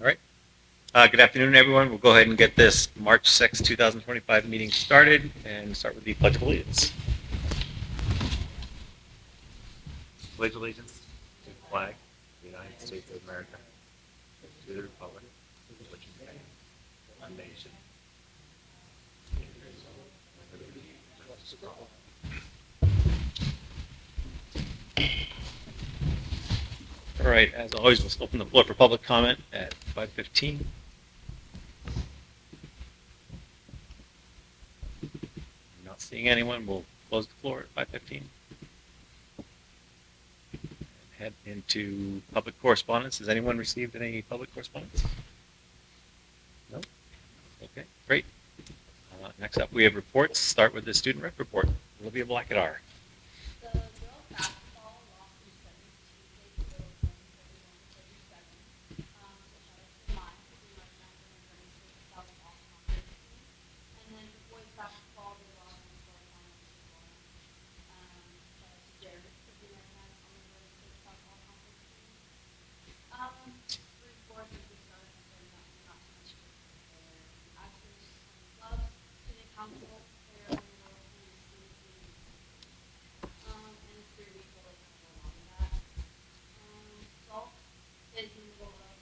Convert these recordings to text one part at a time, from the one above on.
All right. Good afternoon, everyone. We'll go ahead and get this March 6, 2025 meeting started and start with the Pledge of Allegiance. Pledge allegiance to the flag of the United States of America, to the republic for which it stands, one nation. All right. As always, we'll open the floor for public comment at 5:15. Not seeing anyone. We'll close the floor at 5:15. Head into public correspondence. Has anyone received any public correspondence? No? Okay, great. Next up, we have reports. Start with the student rep report. Olivia Blackadar. The girls basketball lost in seventh Tuesday to Which I was mine, pretty much not going to bring to the South Ball Conference team. And then the boys basketball, they lost in the quarterfinals to Jared, pretty much not going to bring to the South Ball Conference team. Three sports is the start, so not too much there. Actually, clubs, student council, player, and it's 3 weeks till they can go on that. Salt is in the middle of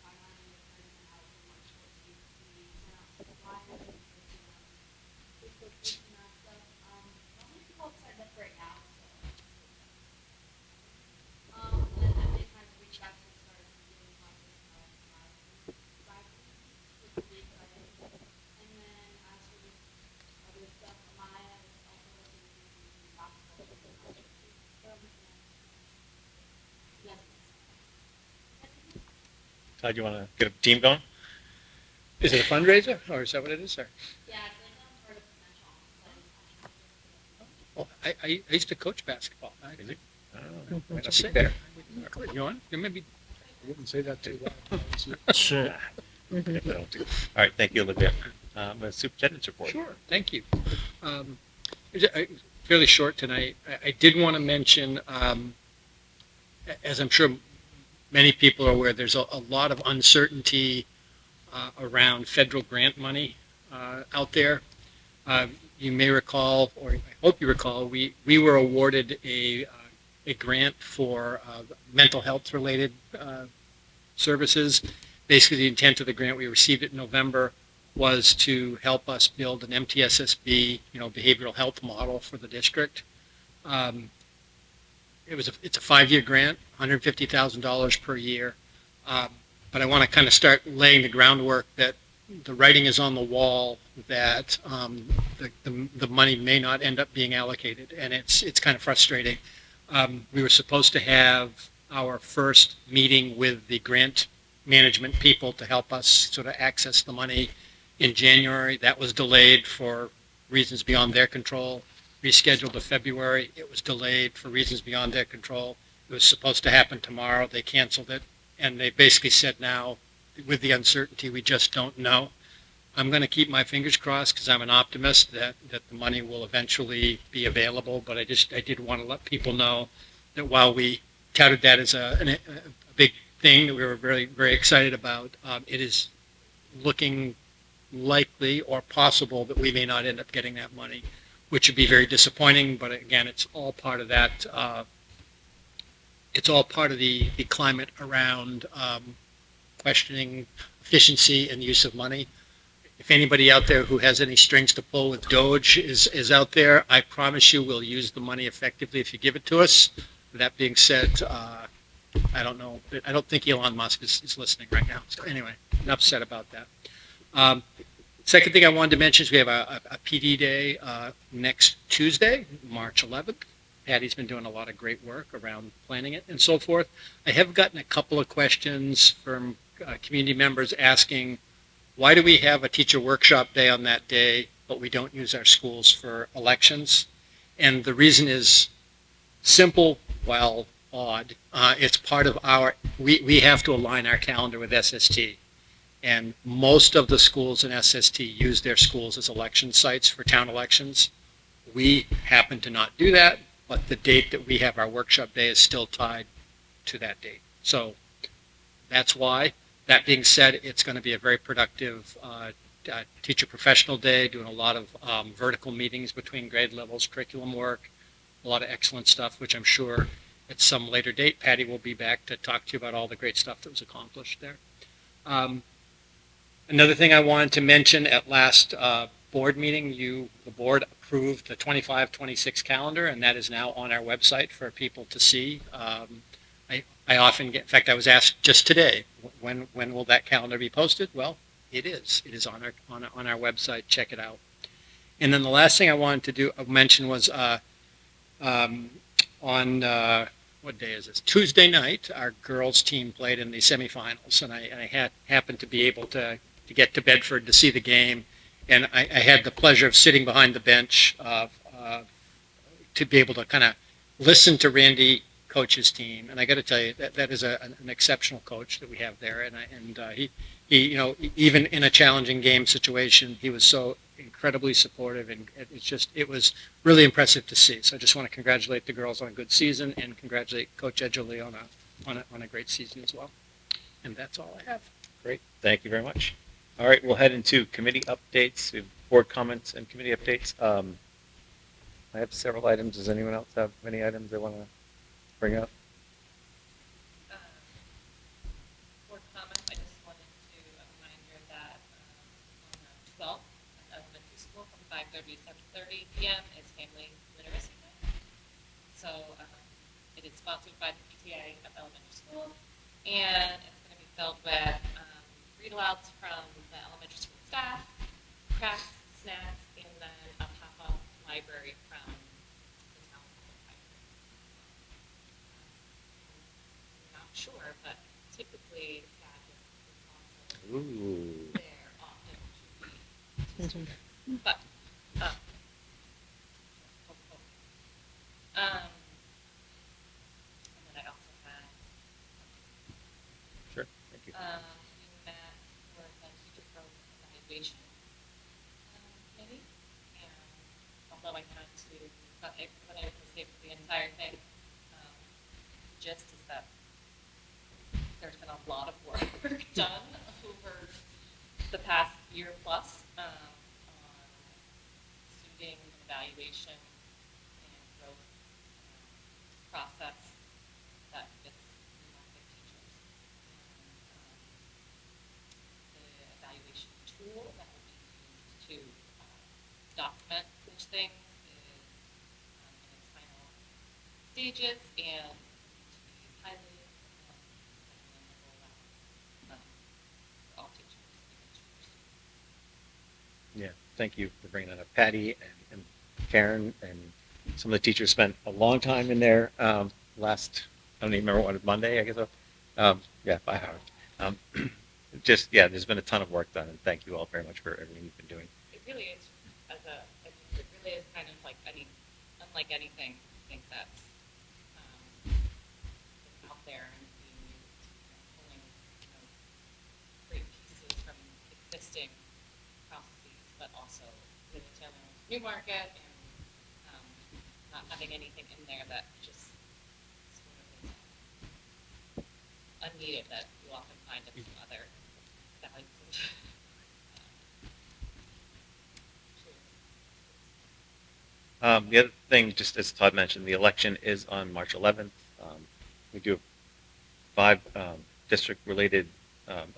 finalizing the plan and out in March 14th. We sent out some flyers and Facebook groups and that stuff. Not many people have signed up right now, so. And then they kind of reached out to us, started doing conference which is really exciting. And then as for this other stuff, Amaya is also looking into basketball. Yes. Todd, you want to get a team going? Is it a fundraiser, or is that what it is, sir? Yeah, it's like part of the Well, I used to coach basketball. Is it? I don't know. Might Might not not be be there. there. You want? Maybe. I wouldn't say that too loud. Sure. If I don't do. All right, thank you, Olivia. A superintendent's report. Sure, thank you. Fairly short tonight. I did want to mention, as I'm sure many people are aware, there's a lot of uncertainty around federal grant money out there. You may recall, or I hope you recall, we were awarded a grant for mental health related services. Basically, the intent of the grant, we received it in November, was to help us build an MTSSB, behavioral health model for the district. It's a 5-year grant, $150,000 per year. But I want to kind of start laying the groundwork that the writing is on the wall that the money may not end up being allocated, and it's kind of frustrating. We were supposed to have our first meeting with the grant management people to help us sort of access the money in January. That was delayed for reasons beyond their control. Rescheduled to February. It was delayed for reasons beyond their control. It was supposed to happen tomorrow. They canceled it. And they basically said now, with the uncertainty, we just don't know. I'm going to keep my fingers crossed because I'm an optimist that the money will eventually be available. But I did want to let people know that while we touted that as a big thing that we were very, very excited about, it is looking likely or possible that we may not end up getting that money, which would be very disappointing. But again, it's all part of that. It's all part of the climate around questioning efficiency and use of money. If anybody out there who has any strings to pull with Doge is out there, I promise you we'll use the money effectively if you give it to us. That being said, I don't know. I don't think Elon Musk is listening right now. So anyway, enough said about that. Second thing I wanted to mention is we have a PD day next Tuesday, March 11th. Patty's been doing a lot of great work around planning it and so forth. I have gotten a couple of questions from community members asking, why do we have a teacher workshop day on that day, but we don't use our schools for elections? And the reason is simple, while odd. It's part of we have to align our calendar with SST. And most of the schools in SST use their schools as election sites for town elections. We happen to not do that, but the date that we have our workshop day is still tied to that date. So that's why. That being said, it's going to be a very productive teacher professional day, doing a lot of vertical meetings between grade levels, curriculum work, a lot of excellent stuff, which I'm sure at some later date, Patty will be back to talk to you about all the great stuff that was accomplished there. Another thing I wanted to mention at last board meeting, the board approved the 25-26 calendar, and that is now on our website for people to see. I often get, in fact, I was asked just today, when will that calendar be posted? Well, it is. It is on our website. Check it out. And then the last thing I wanted to mention was on what day is this? Tuesday night, our girls team played in the semifinals, and I happened to be able to get to Bedford to see the game, and I had the pleasure of sitting behind the bench to be able to kind of listen to Randy coach his team. And I got to tell you that is an exceptional coach that we have there, and he even in a challenging game situation, he was so incredibly supportive, and it was really impressive to see. So I just want to congratulate the girls on a good season and congratulate Coach Edgerly on a great season as well. And that's all I have. Great. Thank you very much. All right, we'll head into committee updates. We have board comments and committee updates. I have several items. Does anyone else have any items they want to bring up? Board comment, I just wanted to a reminder that on the 12th at elementary school from 5:30 to 7:30 p.m. is Family Literacy Night. So it is sponsored by the PTA of elementary school, and it's going to be filled with read-alouds from the elementary school staff, crafts, snacks, and then a pop-up library from the town library. I'm not sure, but typically that is also Ooh. there often to be. But, and then I also had Sure. Thank you. we met for the teacher growth evaluation committee, and although I had to, but I was stay for the entire thing, the gist is that there's been a lot of work done over the past year plus on student evaluation and growth process that fits the teachers. And, the evaluation tool that will be used to document such things is in its final stages and to be piloted and then roll out for all teachers. Yeah, thank you for bringing that up. Patty and Karen and some of the teachers spent a long time in there last, I don't even remember what, Monday, I guess. Yeah, 5 hours. There's been a ton of work done, and thank you all very much for everything you've been doing. It really is, it really is kind of like unlike anything, I think that's out there and being used, pulling great pieces from existing processes, but also really tailoring to new market and not having anything in there that just sort of is unneeded that you often find in some other values and tools. The other thing, just as Todd mentioned, the election is on March 11th. We do have 5 district-related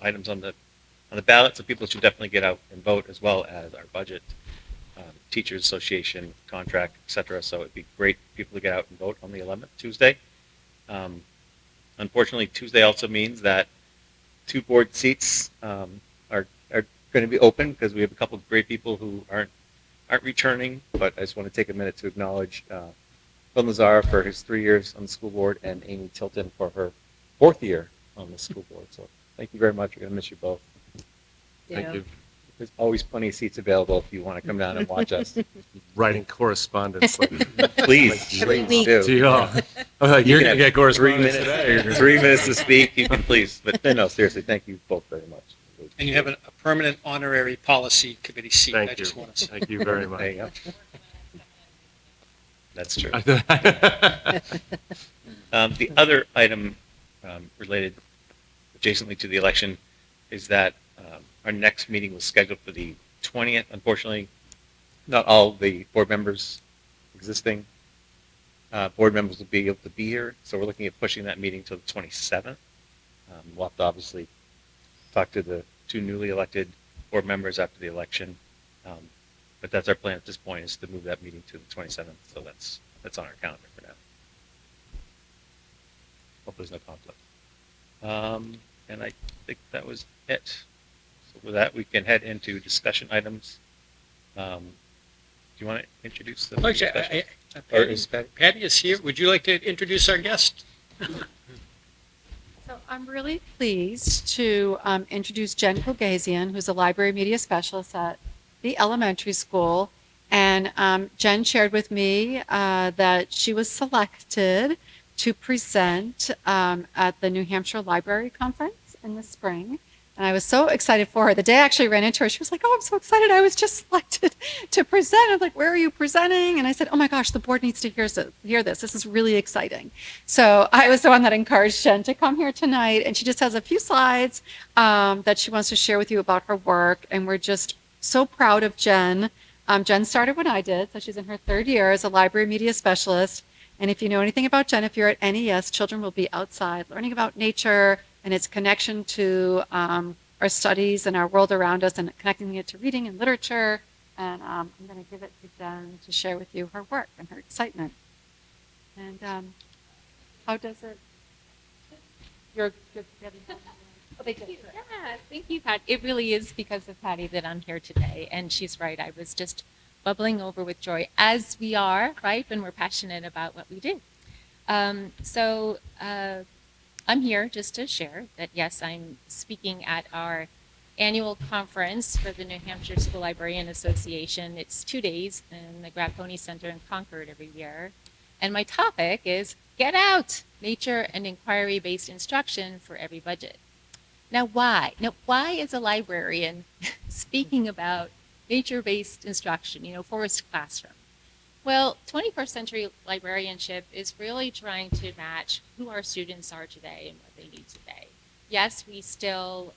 items on the ballot, so people should definitely get out and vote, as well as our budget, teachers association contract, etc. So it'd be great for people to get out and vote on the 11th, Tuesday. Unfortunately, Tuesday also means that 2 board seats are going to be open because we have a couple of great people who aren't returning. But I just want to take a minute to acknowledge Phil Nazar for his 3 years on the school board and Amy Tilton for her 4th year on the school board. So thank you very much. We're going to miss you both. Thank you. There's always plenty of seats available if you want to come down and watch us. Writing correspondence. Please do. To you all. I'm like, you're going to get 3 correspondence minutes, today. You're gonna- 3 minutes to speak. You can please, but no, seriously, thank you both very much. And you have a permanent honorary policy committee seat. Thank I just you. want to say. Thank you very much. There you go. That's true. The other item related adjacently to the election, is that our next meeting was scheduled for the 20th. Unfortunately, not all the board members, existing board members will be able to be here, so we're looking at pushing that meeting to the 27th. We'll have to obviously talk to the two newly elected board members after the election, but that's our plan at this point, is to move that meeting to the 27th, so that's on our calendar for now. Hope there's no conflict. And I think that was it. So with that, we can head into discussion items. Do you want to introduce the Actually, discussion? Or Patty, is Pat- Patty is here. Would you like to introduce our guest? So I'm really pleased to introduce Jen Kogazian, who's a library media specialist at the elementary school. And Jen shared with me that she was selected to present at the New Hampshire Library Conference in the spring. And I was so excited for her. The day I actually ran into her, she was like, "Oh, I'm so excited. I was just selected to present." I'm like, "Where are you presenting?" And I said, "Oh my gosh, the board needs to hear this. This is really exciting." So I was the one that encouraged Jen to come here tonight. And she just has a few slides that she wants to share with you about her work. And we're just so proud of Jen. Jen started when I did, so she's in her third year as a library media specialist. And if you know anything about Jen, if you're at NES, children will be outside learning about nature and its connection to our studies and our world around us, and connecting it to reading and literature. And I'm going to give it to Jen to share with you her work and her excitement. And how does it? You're getting. Oh, they did. Yeah, thank you, Pat. It really is because of Patty that I'm here today. And she's right. I was just bubbling over with joy, as we are, right, when we're passionate about what we do. I'm here just to share that, yes, I'm speaking at our annual conference for the New Hampshire School Librarian Association. It's 2 days in the Grapponi Center in Concord every year. And my topic is Get Out, Nature and Inquiry-Based Instruction for Every Budget. Now, why? Now, why is a librarian speaking about nature-based instruction, forest classroom? Well, 21st century librarianship is really trying to match who our students are today and what they need today. Yes, we still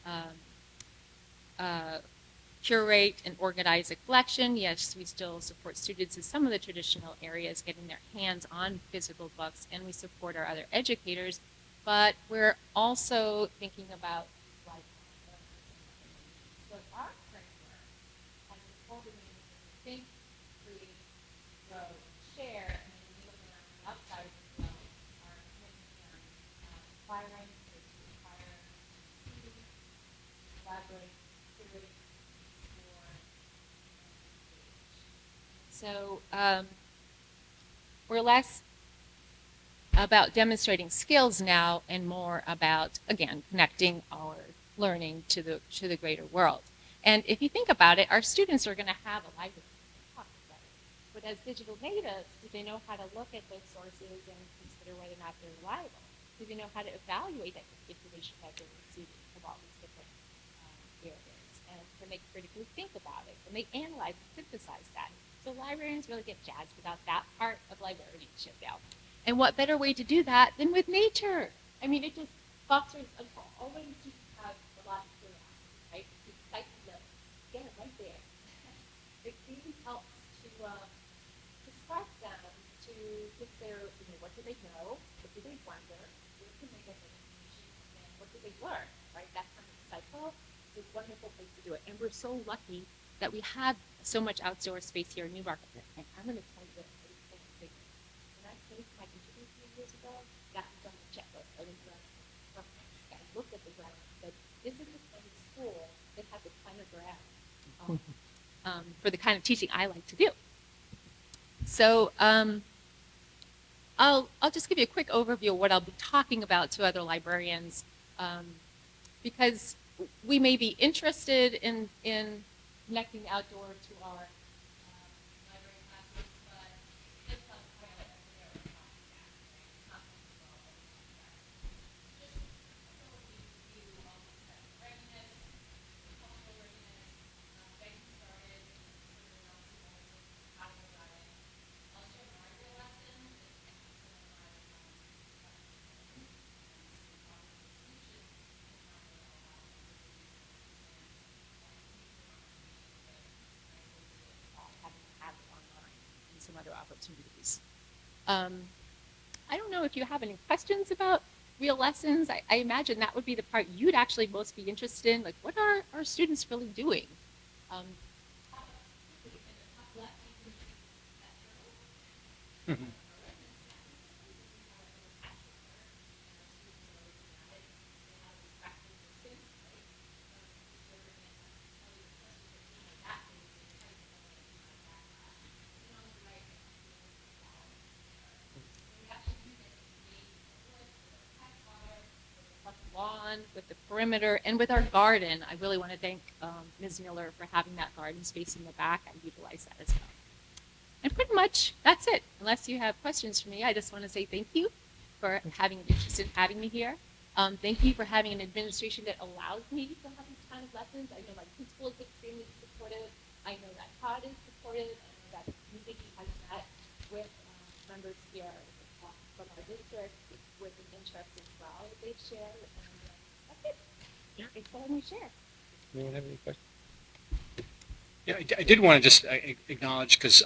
curate and organize a collection. Yes, we still support students in some of the traditional areas getting their hands on physical books, and we support our other educators, but we're also thinking about lifelong learners. So our framework has the four domains of think, create, grow, and share, and then we look around the outside as well. Our commitment on inspiring, to inspire, to collaborate, curate, explore, and engage. So we're less about demonstrating skills now and more about, again, connecting our learning to the greater world. And if you think about it, our students are going to have a library. But as digital natives, do they know how to look at those sources and consider whether or not they're reliable? Do they know how to evaluate that information that they're receiving from all these different areas? And can they critically think about it? Can they analyze and synthesize that? So librarians really get jazzed about that part of librarianship now. And what better way to do that than with nature? I mean, it just fosters always to have a lot of curiosity, right? It's exciting to get it right there. It really helps to spark them to consider, what do they know? What do they wonder? Where can they get their information? And what do they learn, right? That kind of cycle is a wonderful place to do it. And we're so lucky that we have so much outdoor space here in Newmarket. And I'm going to tell you this. When I finished my interview 3 years ago, that was on the checklist. I looked at the ground and said, this is the kind of school that has the kind of ground for the kind of teaching I like to do. So I'll just give you a quick overview of what I'll be talking about to other librarians, because we may be interested in connecting the outdoor to our library classes, but just some highlight of where we're talking about, right? Just an overview of readiness, cultural readiness, getting started, how to go about it. I'll share my real lessons and some of my other opportunities. I don't know if you have any questions about real lessons. I imagine that would be the part you'd actually most be interested in. Like, what are our students really doing? Lawn, with the perimeter, and with our garden. I really want to thank Ms. Miller for having that garden space in the back. I utilize that as well. And pretty much that's it. Unless you have questions for me, I just want to say thank you for having an interest in having me here. Thank you for having an administration that allows me to have these kind of lessons. I know my principal is extremely supportive. I know that Todd is supportive. I know that the community has met with members here from our district with an interest as well that they've shared. And that's it. Thanks for letting me share. Anyone have any questions? Yeah, I did want to just acknowledge, because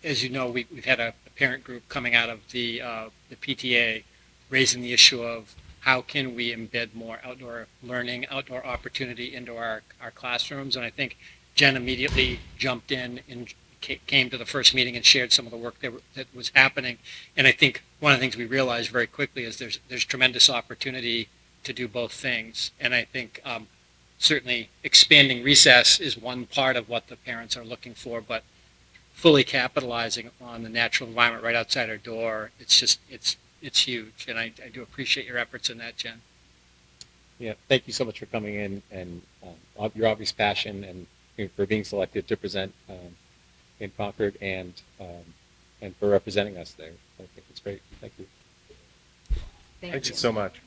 as you know, we've had a parent group coming out of the PTA raising the issue of how can we embed more outdoor learning, outdoor opportunity into our classrooms. And I think Jen immediately jumped in and came to the first meeting and shared some of the work that was happening. And I think one of the things we realized very quickly is there's tremendous opportunity to do both things. And I think certainly expanding recess is one part of what the parents are looking for, but fully capitalizing on the natural environment right outside our door, it's huge. And I do appreciate your efforts in that, Jen. Yeah, thank you so much for coming in and your obvious passion and for being selected to present in Concord and for representing us there. I think it's great. Thank you. Thank you so much.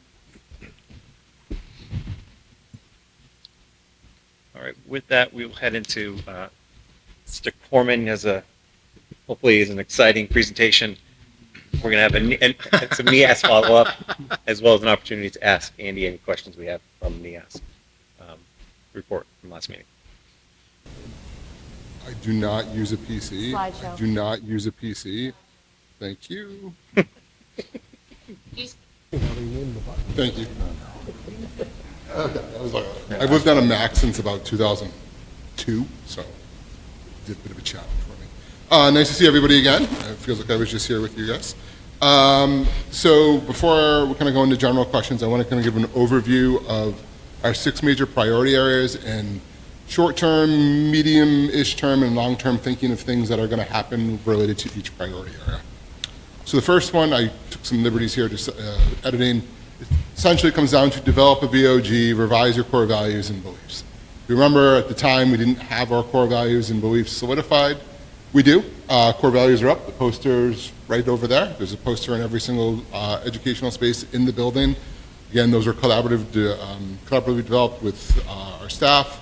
All right, with that, we will head into Mr. Corman has hopefully is an exciting presentation. We're going to have some NIAS follow-up, as well as an opportunity to ask Andy any questions we have from NIAS report from last meeting. I do not use a PC. Slideshow. I do not use a PC. Thank you. Thank you. Okay, I've lived on a Mac since about 2002, so it's a bit of a challenge for me. Nice to see everybody again. It feels like I was just here with you guys. So before we kind of go into general questions, I want to kind of give an overview of our 6 major priority areas and short-term, medium-ish term, and long-term thinking of things that are going to happen related to each priority area. So the first one, I took some liberties here, just editing. Essentially, it comes down to develop a VOG, revise your core values and beliefs. You remember at the time we didn't have our core values and beliefs solidified. We do. Core values are up. The poster's right over there. There's a poster in every single educational space in the building. Again, those are collaboratively developed with our staff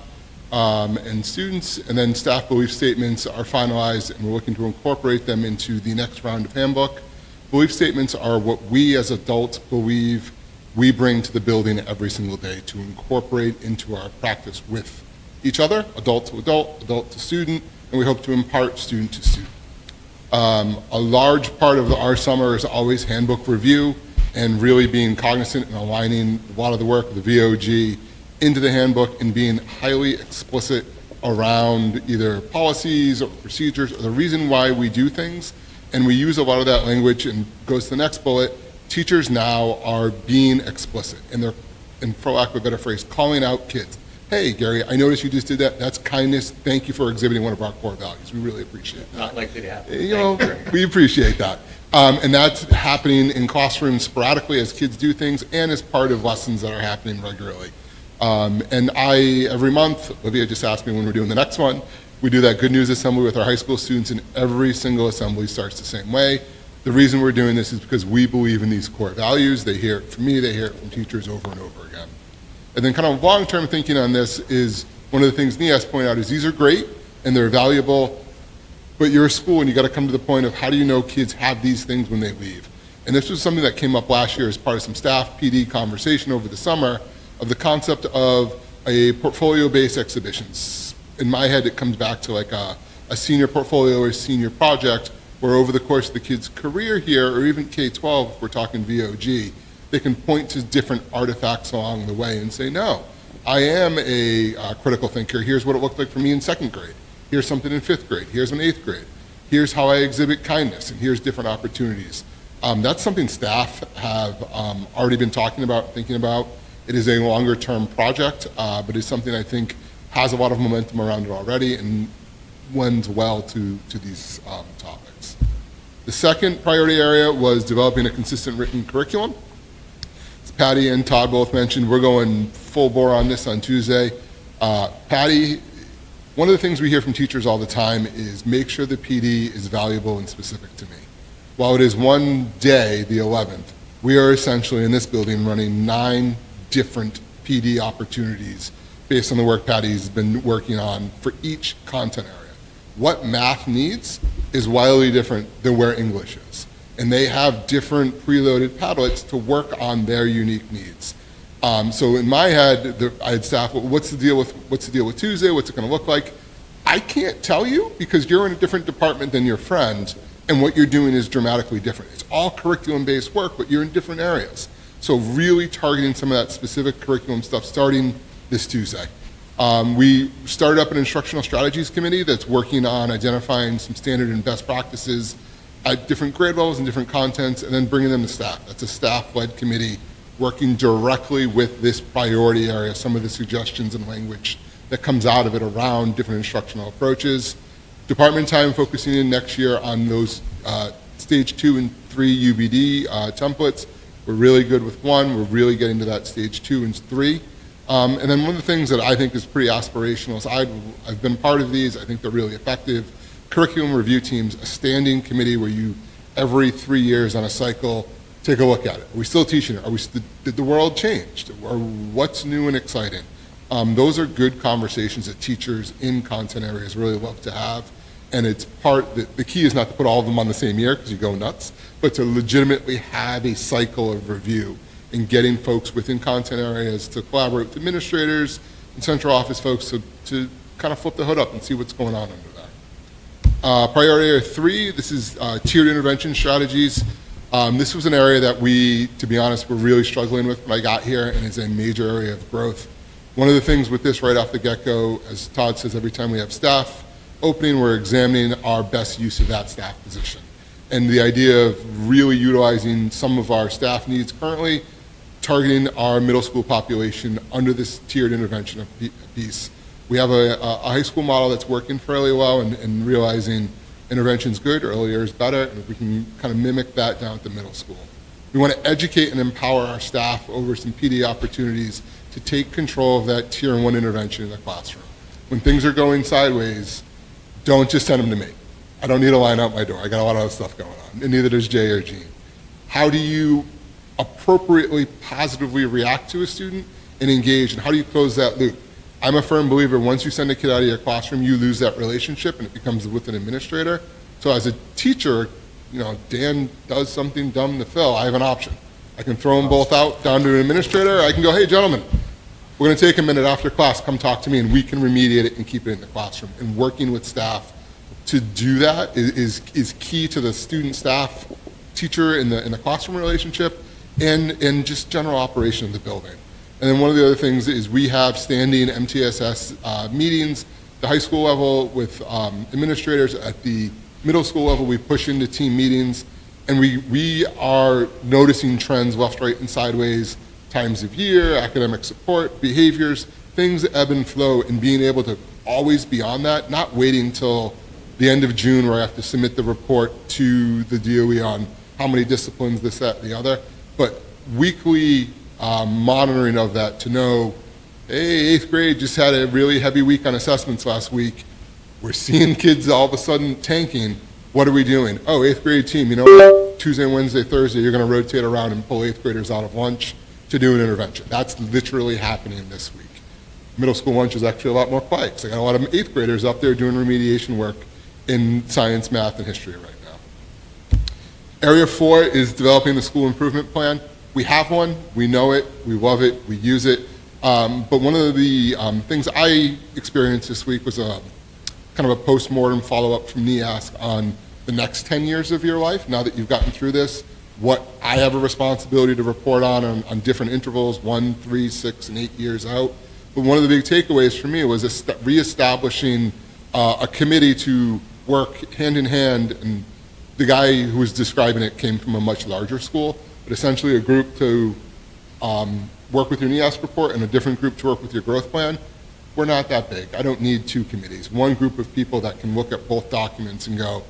and students, and then staff belief statements are finalized, and we're looking to incorporate them into the next round of handbook. Belief statements are what we as adults believe we bring to the building every single day to incorporate into our practice with each other, adult to adult, adult to student, and we hope to impart student to student. A large part of our summer is always handbook review and really being cognizant and aligning a lot of the work of the VOG into the handbook and being highly explicit around either policies or procedures or the reason why we do things. And we use a lot of that language, and goes to the next bullet. Teachers now are being explicit, and they're, and for lack of a better phrase, calling out kids. Hey, Gary, I noticed you just did that. That's kindness. Thank you for exhibiting one of our core values. We really appreciate that. Not likely to happen. You know, we appreciate that. And that's happening in classrooms sporadically as kids do things and as part of lessons that are happening regularly. And every month, Olivia just asked me when we're doing the next one, we do that good news assembly with our high school students, and every single assembly starts the same way. The reason we're doing this is because we believe in these core values. They hear it from me, they hear it from teachers over and over again. And then kind of long-term thinking on this is, one of the things NIAS pointed out is these are great and they're valuable, but you're a school and you got to come to the point of how do you know kids have these things when they leave? And this was something that came up last year as part of some staff PD conversation over the summer of the concept of a portfolio-based exhibitions. In my head, it comes back to like a senior portfolio or senior project where over the course of the kid's career here, or even K-12, if we're talking VOG, they can point to different artifacts along the way and say, no, I am a critical thinker. Here's what it looked like for me in second grade. Here's something in fifth grade. Here's in eighth grade. Here's how I exhibit kindness, and here's different opportunities. That's something staff have already been talking about, thinking about. It is a longer-term project, but it's something I think has a lot of momentum around it already and lends well to these topics. The second priority area was developing a consistent written curriculum. As Patty and Todd both mentioned, we're going full bore on this on Tuesday. Patty, one of the things we hear from teachers all the time is make sure the PD is valuable and specific to me. While it is one day, the 11th, we are essentially in this building running 9 different PD opportunities based on the work Patty's been working on for each content area. What math needs is wildly different than where English is. And they have different preloaded Padlets to work on their unique needs. So in my head, I had staff, well, what's the deal with Tuesday? What's it going to look like? I can't tell you because you're in a different department than your friend, and what you're doing is dramatically different. It's all curriculum-based work, but you're in different areas. So really targeting some of that specific curriculum stuff starting this Tuesday. We started up an instructional strategies committee that's working on identifying some standard and best practices at different grade levels and different contents, and then bringing them to staff. That's a staff-led committee working directly with this priority area, some of the suggestions and language that comes out of it around different instructional approaches. Department time focusing in next year on those stage 2 and 3 UBD templates. We're really good with 1. We're really getting to that stage 2 and 3. And then one of the things that I think is pretty aspirational is I've been part of these. I think they're really effective. Curriculum review teams, a standing committee where you, every 3 years on a cycle, take a look at it. Are we still teaching it? Did the world change? Or what's new and exciting? Those are good conversations that teachers in content areas really love to have. And it's the key is not to put all of them on the same year because you go nuts, but to legitimately have a cycle of review and getting folks within content areas to collaborate with administrators and central office folks to kind of flip the hood up and see what's going on under that. Priority area 3, this is tiered intervention strategies. This was an area that we, to be honest, were really struggling with when I got here, and is a major area of growth. One of the things with this right off the get-go, as Todd says, every time we have staff opening, we're examining our best use of that staff position. And the idea of really utilizing some of our staff needs currently, targeting our middle school population under this tiered intervention piece. We have a high school model that's working fairly well and realizing intervention's good, earlier is better, and if we can kind of mimic that down at the middle school. We want to educate and empower our staff over some PD opportunities to take control of that tier 1 intervention in the classroom. When things are going sideways, don't just send them to me. I don't need a line out my door. I got a lot of other stuff going on, and neither does Jay or Gene. How do you appropriately, positively react to a student and engage, and how do you close that loop? I'm a firm believer, once you send a kid out of your classroom, you lose that relationship and it becomes with an administrator. So as a teacher, Dan does something dumb to Phil, I have an option. I can throw them both out down to an administrator, I can go, hey gentlemen, we're gonna take a minute after class, come talk to me, and we can remediate it and keep it in the classroom. And working with staff to do that is key to the student-staff, teacher in the classroom relationship, and just general operation of the building. And then one of the other things is we have standing MTSS meetings, the high school level with administrators. At the middle school level, we push into team meetings, and we are noticing trends left, right, and sideways, times of year, academic support, behaviors, things that ebb and flow, and being able to always be on that, not waiting till the end of June where I have to submit the report to the DOE on how many disciplines, this, that, and the other, but weekly monitoring of that to know, hey, 8th grade just had a really heavy week on assessments last week. We're seeing kids all of a sudden tanking. What are we doing? Oh, 8th grade team, you know what? Tuesday, Wednesday, Thursday, you're going to rotate around and pull 8th graders out of lunch to do an intervention. That's literally happening this week. Middle school lunch is actually a lot more quiet because I got a lot of 8th graders up there doing remediation work in science, math, and history right now. Area 4 is developing the school improvement plan. We have one, we know it, we love it, we use it. But one of the things I experienced this week was a kind of a post-mortem follow-up from NEASC on the next 10 years of your life, now that you've gotten through this, what I have a responsibility to report on different intervals, 1, 3, 6, and 8 years out. But one of the big takeaways for me was reestablishing a committee to work hand in hand, and the guy who was describing it came from a much larger school, but essentially a group to work with your NEASC report and a different group to work with your growth plan. We're not that big. I don't need 2 committees. One group of people that can look at both documents and go,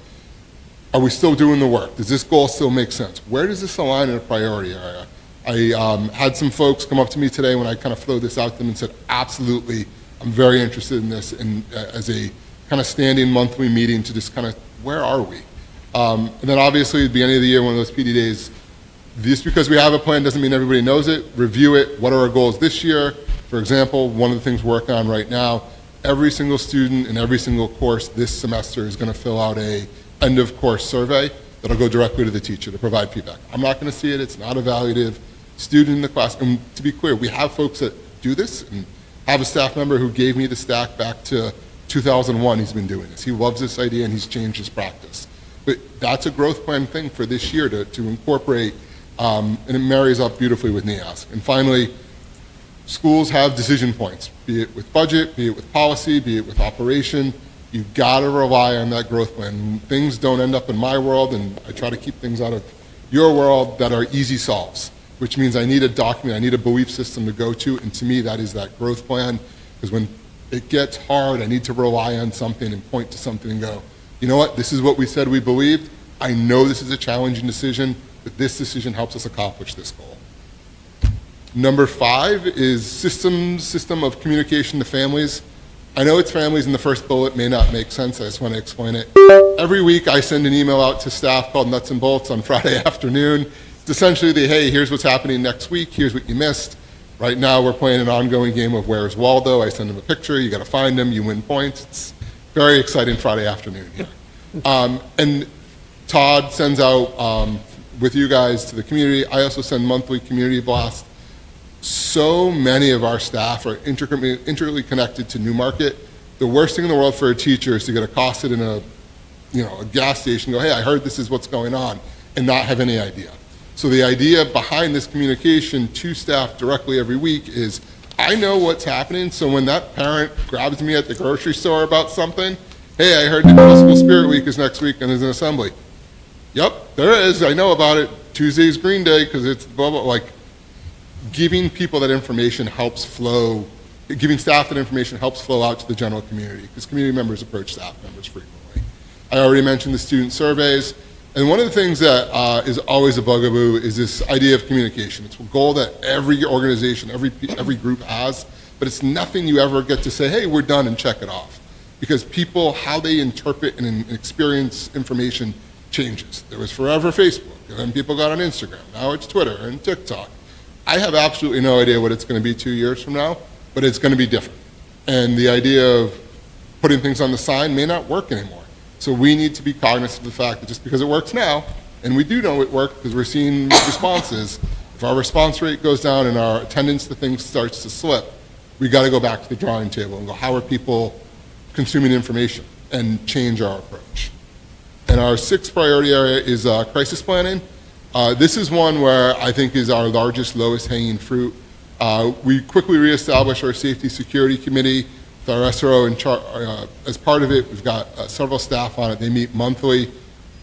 are we still doing the work? Does this goal still make sense? Where does this align in a priority area? I had some folks come up to me today when I kind of threw this out to them and said, absolutely, I'm very interested in this, and as a kind of standing monthly meeting to just kind of, where are we? And then obviously at the beginning of the year, one of those PD days, just because we have a plan doesn't mean everybody knows it. Review it. What are our goals this year? For example, one of the things we're working on right now, every single student in every single course this semester is going to fill out a end of course survey that'll go directly to the teacher to provide feedback. I'm not going to see it. It's not evaluative. Student in the class, and to be clear, we have folks that do this, and have a staff member who gave me the stack back to 2001. He's been doing this. He loves this idea, and he's changed his practice. But that's a growth plan thing for this year to incorporate, and it marries up beautifully with NEASC. And finally, schools have decision points, be it with budget, be it with policy, be it with operation. You've got to rely on that growth plan. Things don't end up in my world, and I try to keep things out of your world that are easy solves, which means I need a document, I need a belief system to go to, and to me that is that growth plan, because when it gets hard, I need to rely on something and point to something and go, you know what, this is what we said we believed. I know this is a challenging decision, but this decision helps us accomplish this goal. Number 5 is system of communication to families. I know it's families in the first bullet may not make sense, I just want to explain it. Every week I send an email out to staff called Nuts and Bolts on Friday afternoon. It's essentially the, hey, here's what's happening next week, here's what you missed. Right now we're playing an ongoing game of Where's Waldo. I send them a picture, you got to find him, you win points. It's very exciting Friday afternoon here. And Todd sends out with you guys to the community. I also send monthly community blasts. So many of our staff are intricately connected to Newmarket. The worst thing in the world for a teacher is to get accosted in a gas station, go, hey, I heard this is what's going on, and not have any idea. So the idea behind this communication to staff directly every week is, I know what's happening, so when that parent grabs me at the grocery store about something, hey, I heard the Middle School Spirit Week is next week and there's an assembly. Yep, there is, I know about it. Tuesday's Green Day because it's blah, blah, like, giving people that information helps flow, giving staff that information helps flow out to the general community, because community members approach staff members frequently. I already mentioned the student surveys, and one of the things that is always a bugaboo is this idea of communication. It's a goal that every organization, every group has, but it's nothing you ever get to say, hey, we're done, and check it off. Because people, how they interpret and experience information changes. There was forever Facebook, and then people got on Instagram. Now it's Twitter and TikTok. I have absolutely no idea what it's going to be 2 years from now, but it's going to be different. And the idea of putting things on the sign may not work anymore. So we need to be cognizant of the fact that just because it works now, and we do know it worked because we're seeing responses, if our response rate goes down and our attendance to things starts to slip, we got to go back to the drawing table and go, how are people consuming information, and change our approach. And our 6th priority area is crisis planning. This is one where I think is our largest, lowest hanging fruit. We quickly reestablished our safety security committee with our SRO as part of it. We've got several staff on it. They meet monthly.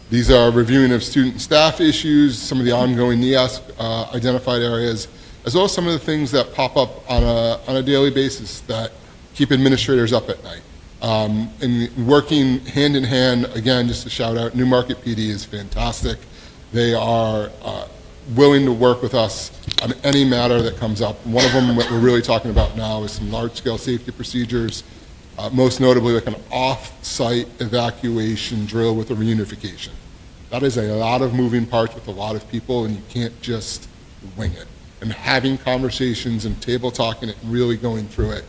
These are reviewing of student and staff issues, some of the ongoing NEASC identified areas, as well as some of the things that pop up on a daily basis that keep administrators up at night. And working hand in hand, again, just to shout out, Newmarket PD is fantastic. They are willing to work with us on any matter that comes up. One of them that we're really talking about now is some large-scale safety procedures, most notably like an off-site evacuation drill with a reunification. That is a lot of moving parts with a lot of people, and you can't just wing it. And having conversations and table talking it and really going through it,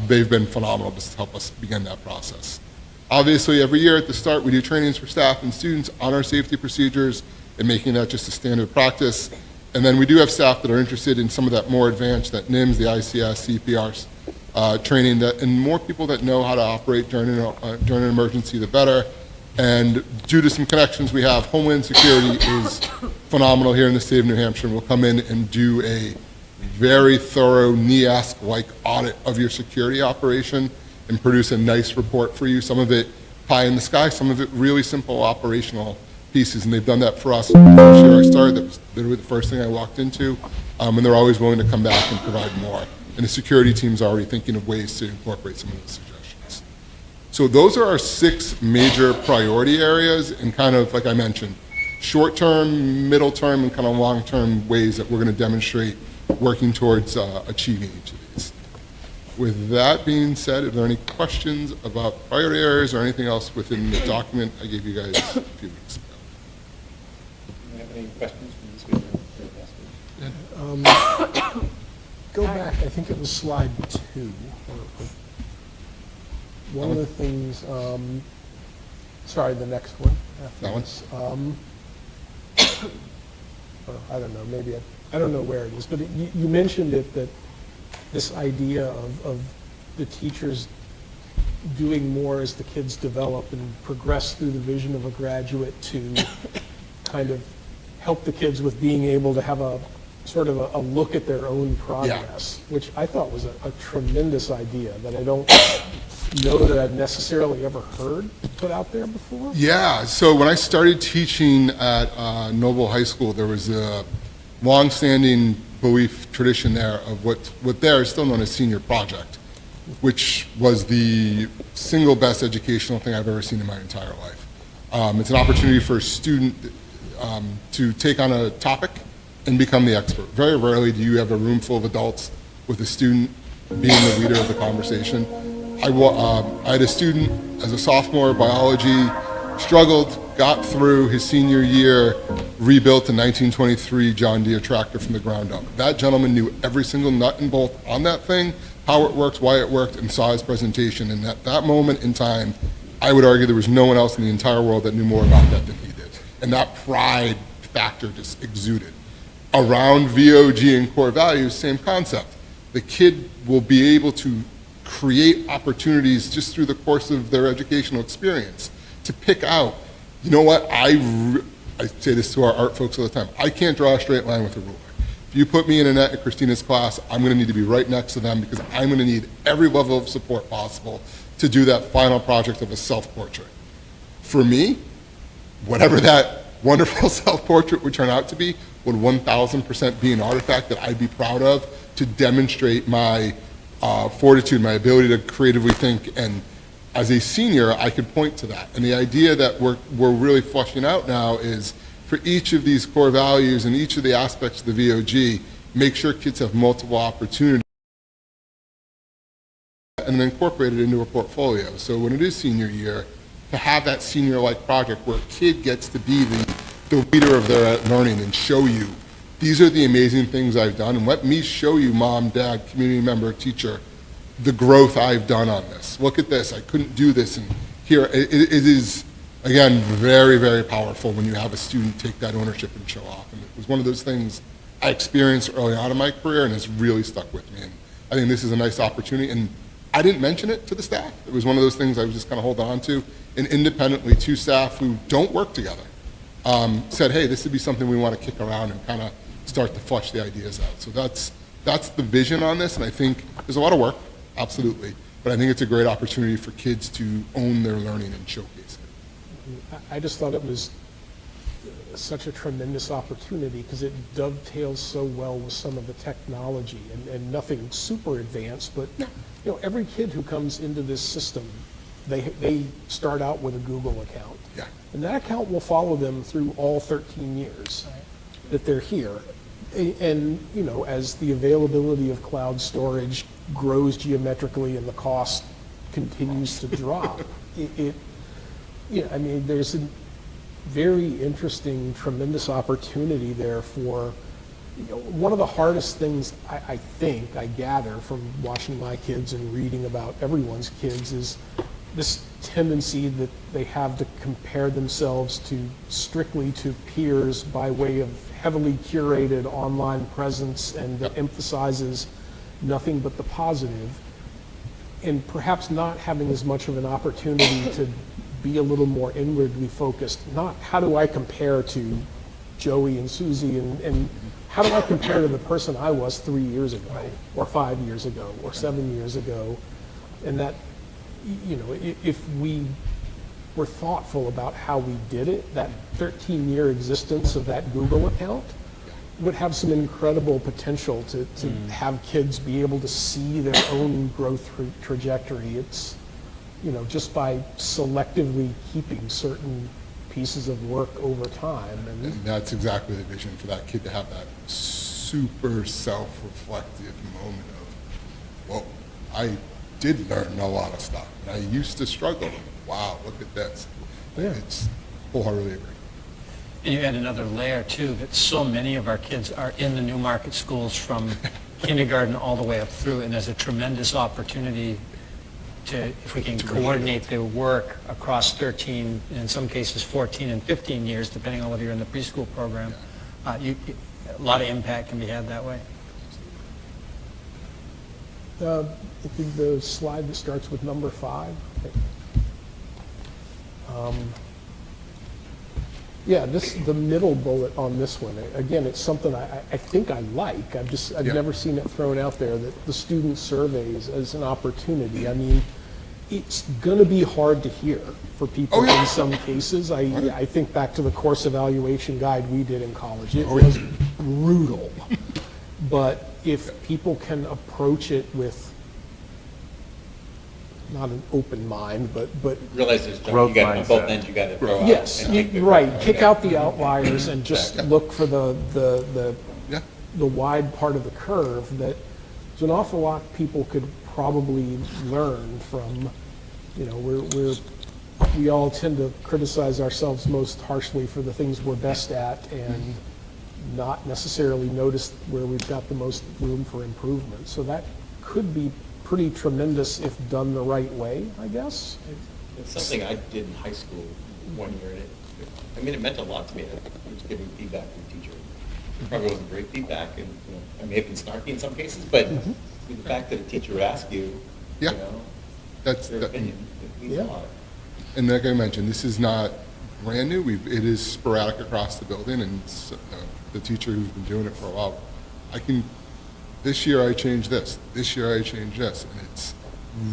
they've been phenomenal to help us begin that process. Obviously, every year at the start, we do trainings for staff and students on our safety procedures and making that just a standard practice. And then we do have staff that are interested in some of that more advanced, that NIMS, the ICS, CPR training, and more people that know how to operate during an emergency, the better. And due to some connections we have, Homeland Security is phenomenal here in the state of New Hampshire. We'll come in and do a very thorough NIASC-like audit of your security operation and produce a nice report for you. Some of it pie in the sky, some of it really simple operational pieces, and they've done that for us. The first year I started, that was literally the first thing I walked into, and they're always willing to come back and provide more. And the security team's already thinking of ways to incorporate some of those suggestions. So those are our 6 major priority areas, and kind of, like I mentioned, short-term, middle-term, and kind of long-term ways that we're going to demonstrate working towards achieving each of these. With that being said, are there any questions about priority areas or anything else within the document I gave you guys a few weeks ago? Do you have any questions from this week? Go back, I think it was slide 2. One of the things, sorry, the next one. after That one? this, I don't know, maybe, I don't know where it is, but you mentioned it, that this idea of the teachers doing more as the kids develop and progress through the vision of a graduate to kind of help the kids with being able to have a sort of a look at their own progress, which I thought was a tremendous idea that I don't know that I've necessarily ever heard put out there before. Yeah, so when I started teaching at Noble High School, there was a long-standing belief tradition there of what there is still known as senior project, which was the single best educational thing I've ever seen in my entire life. It's an opportunity for a student to take on a topic and become the expert. Very rarely do you have a room full of adults with a student being the leader of the conversation. I had a student as a sophomore, biology, struggled, got through his senior year, rebuilt a 1923 John Deere tractor from the ground up. That gentleman knew every single nut and bolt on that thing, how it worked, why it worked, and saw his presentation. And at that moment in time, I would argue there was no one else in the entire world that knew more about that than he did. And that pride factor just exuded. Around VOG and core values, same concept. The kid will be able to create opportunities just through the course of their educational experience to pick out, you know what, I say this to our art folks all the time, I can't draw a straight line with a ruler. If you put me in Annette and Christina's class, I'm going to need to be right next to them because I'm going to need every level of support possible to do that final project of a self-portrait. For me, whatever that wonderful self-portrait would turn out to be would 1,000% be an artifact that I'd be proud of to demonstrate my fortitude, my ability to creatively think. And as a senior, I could point to that. And the idea that we're really fleshing out now is for each of these core values and each of the aspects of the VOG, make sure kids have multiple opportunities and then incorporate it into a portfolio. So when it is senior year, to have that senior-like project where a kid gets to be the leader of their learning and show you, these are the amazing things I've done, and let me show you, mom, dad, community member, teacher, the growth I've done on this. Look at this, I couldn't do this, and here, it is, again, very, very powerful when you have a student take that ownership and show off. And it was one of those things I experienced early on in my career, and it's really stuck with me. And I think this is a nice opportunity, and I didn't mention it to the staff. It was one of those things I was just kind of holding on to, and independently, 2 staff who don't work together said, hey, this would be something we want to kick around and kind of start to flush the ideas out. So that's the vision on this, and I think there's a lot of work, absolutely, but I think it's a great opportunity for kids to own their learning and showcase it. I just thought it was such a tremendous opportunity because it dovetails so well with some of the technology and nothing super advanced, but you know, every kid who comes into this system, they start out with a Google account. Yeah. And that account will follow them through all 13 years that they're here. And, you know, as the availability of cloud storage grows geometrically and the cost continues to drop, I mean, there's a very interesting, tremendous opportunity there for, you know, one of the hardest things I think, I gather from watching my kids and reading about everyone's kids is this tendency that they have to compare themselves strictly to peers by way of heavily curated online presence and that emphasizes nothing but the positive, and perhaps not having as much of an opportunity to be a little more inwardly focused, not how do I compare to Joey and Susie, and how do I compare to the person I was 3 years ago, or 5 years ago, or 7 years ago, and that, you know, if we were thoughtful about how we did it, that 13-year existence of that Google account would have some incredible potential to have kids be able to see their own growth trajectory. It's, you know, just by selectively keeping certain pieces of work over time. And that's exactly the vision, for that kid to have that super self-reflective moment of, whoa, I did learn a lot of stuff, and I used to struggle. Wow, look at this. Yeah. It's wholeheartedly agree. And you add another layer too, that so many of our kids are in the new market schools from kindergarten all the way up through, and there's a tremendous opportunity to, if we can coordinate their work across 13, in some cases 14 and 15 years, depending on whether you're in the preschool program, a lot of impact can be had that way. I think the slide that starts with number 5. Yeah, the middle bullet on this one, again, it's something I think I like. I've never seen it thrown out there, that the student surveys as an opportunity. I mean, it's going to be hard to hear for people in some cases. I think back to the course evaluation guide we did in college. It was brutal. But if people can approach it with not an open mind, but Realize there's Growth you got on both mindset. ends. You got to throw out. yes, and take the right. growth. Kick Okay. out the outliers and just look for the Yeah. wide part of the curve. That there's an awful lot people could probably learn from. You know, we all tend to criticize ourselves most harshly for the things we're best at, and not necessarily notice where we've got the most room for improvement. So that could be pretty tremendous if done the right way, I guess. It's something I did in high school one year, and it meant a lot to me. I was giving feedback to the teacher. It probably wasn't great feedback, and I may have been snarky in some cases, but the fact that a teacher would ask you, Yeah. you know, That's your opinion, it means a lot. And like I mentioned, this is not brand new. It is sporadic across the building, and the teacher who's been doing it for a while, this year I changed this, this year I changed this, and it's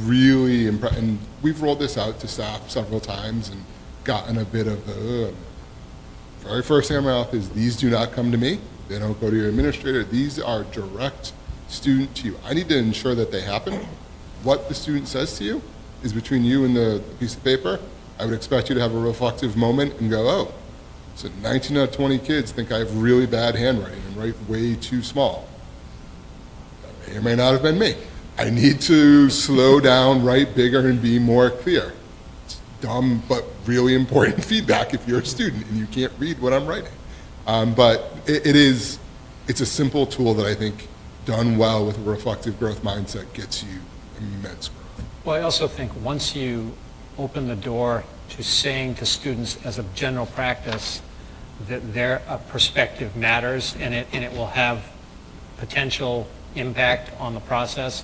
really impressive. And we've rolled this out to staff several times and gotten a bit of the very first thing in my mouth is, these do not come to me. They don't go to your administrator. These are direct student to you. I need to ensure that they happen. What the student says to you is between you and the piece of paper. I would expect you to have a reflective moment and go, oh, so 19 out of 20 kids think I have really bad handwriting and write way too small. That may or may not have been me. I need to slow down, write bigger, and be more clear. It's dumb but really important feedback if you're a student and you can't read what I'm writing. But it's a simple tool that I think, done well with a reflective growth mindset, gets you immense growth. Well, I also think once you open the door to saying to students as a general practice that their perspective matters, and it will have potential impact on the process,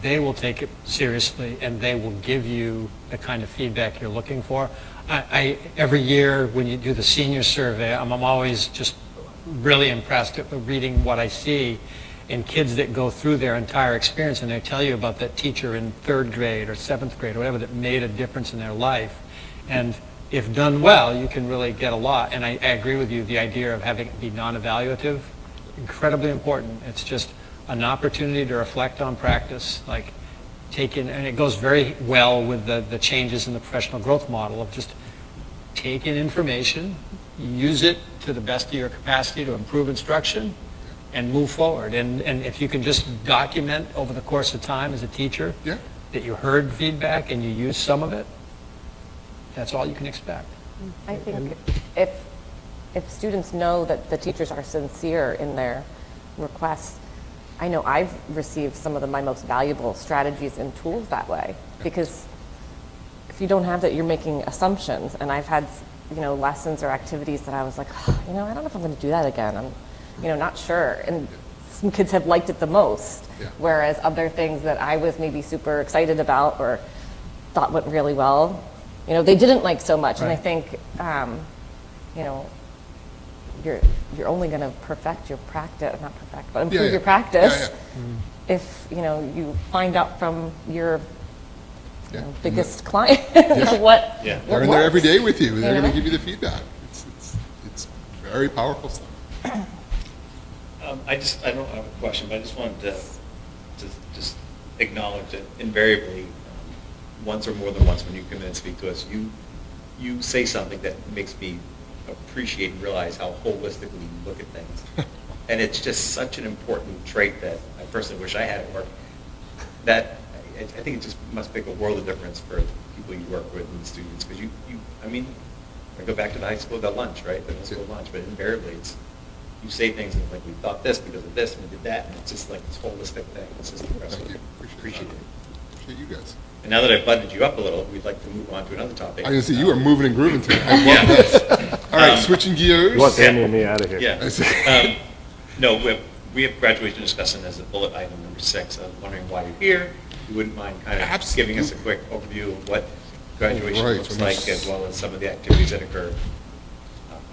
they will take it seriously and they will give you the kind of feedback you're looking for. Every year when you do the senior survey, I'm always just really impressed at reading what I see in kids that go through their entire experience, and they tell you about that teacher in 3rd grade or 7th grade or whatever that made a difference in their life. And if done well, you can really get a lot. And I agree with you, the idea of having it be non-evaluative, incredibly important. It's just an opportunity to reflect on practice, like and it goes very well with the changes in the professional growth model of just take in information, use it to the best of your capacity to improve instruction, and move forward. And if you can just document over the course of time as a teacher that you heard feedback and you used some of it, that's all you can expect. I think if students know that the teachers are sincere in their requests, I know I've received some of my most valuable strategies and tools that way, because if you don't have that, you're making assumptions. And I've had, lessons or activities that I was like, I don't know if I'm going to do that again. I'm, not sure. And some kids have liked it the most, whereas other things that I was maybe super excited about or thought went really well, you know, they didn't like so much. And I Right. think, you know, you're only going to perfect your practice, not perfect, but improve Yeah, your yeah. practice Yeah, if, you know, you find out from your Yeah. biggest client Yeah. what Yeah. They're what in there every works. day with you. They're You going know? to give you the feedback. It's very powerful stuff. I don't have a question, but I just wanted to just acknowledge that invariably, once or more than once when you come in and speak to us, you say something that makes me appreciate and realize how holistically you look at things. And it's just such an important trait that I personally wish I had at work. That I think it just must make a world of difference for people you work with and students, because I mean, I go back to the high school, the lunch, right? The middle school lunch, but invariably you say things and like, we thought this because of this, and we did that, and it's just like this holistic thing. It's just impressive. Thank you. Appreciate it. Appreciate you guys. And now that I've buttoned you up a little, we'd like to move on to another topic. I can see you are moving and grooving today. I love Yeah. this. All right, switching gears. You want Danny and me out of here. Yeah. I see. No, we have graduation discussion as a bullet item number 6. I was wondering why you're here. If you wouldn't mind kind of giving us a quick overview of what graduation All right, looks so like, let's- as well as some of the activities that occur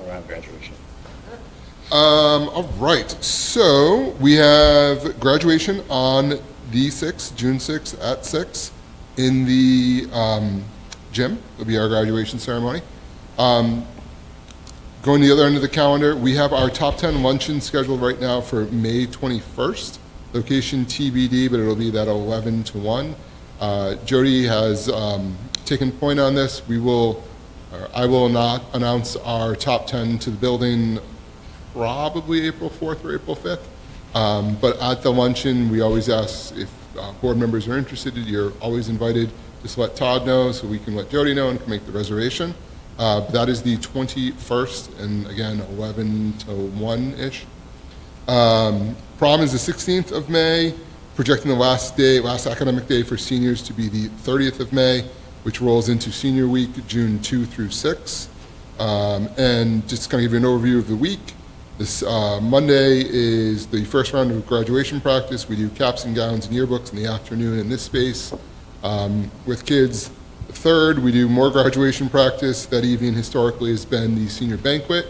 around graduation. All right, so we have graduation on the 6th, June 6th at 6 in the gym. It'll be our graduation ceremony. Going to the other end of the calendar, we have our top 10 luncheon scheduled right now for May 21st. Location TBD, but it'll be that 11 to 1. Jody has taken point on this. I will not announce our top 10 to the building probably April 4th or April 5th. But at the luncheon, we always ask if board members are interested. You're always invited. Just let Todd know so we can let Jody know and can make the reservation. That is the 21st, and again, 11 to 1-ish. Prom is the 16th of May, projecting the last academic day for seniors to be the 30th of May, which rolls into senior week, June 2 through 6. And just kind of give you an overview of the week. This Monday is the first round of graduation practice. We do caps and gowns and yearbooks in the afternoon in this space with kids. The third, we do more graduation practice. That evening historically has been the senior banquet,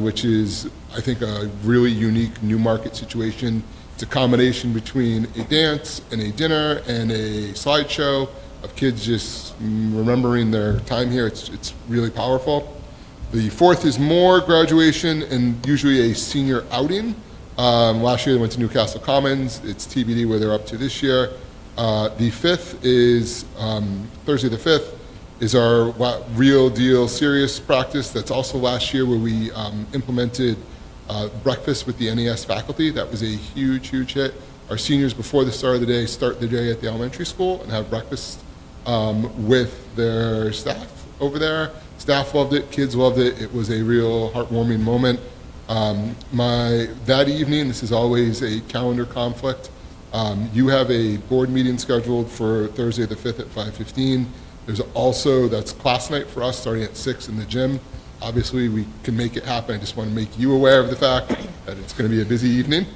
which is, I think, a really unique new market situation. It's a combination between a dance and a dinner and a slideshow of kids just remembering their time here. It's really powerful. The fourth is more graduation and usually a senior outing. Last year they went to Newcastle Commons. It's TBD where they're up to this year. The fifth is, Thursday the 5th, is our real deal serious practice. That's also last year where we implemented breakfast with the NES faculty. That was a huge, huge hit. Our seniors, before the start of the day, start the day at the elementary school and have breakfast with their staff over there. Staff loved it, kids loved it. It was a real heartwarming moment. That evening, this is always a calendar conflict. You have a board meeting scheduled for Thursday the 5th at 5:15. There's also, that's class night for us, starting at 6 in the gym. Obviously, we can make it happen. I just want to make you aware of the fact that it's going to be a busy evening.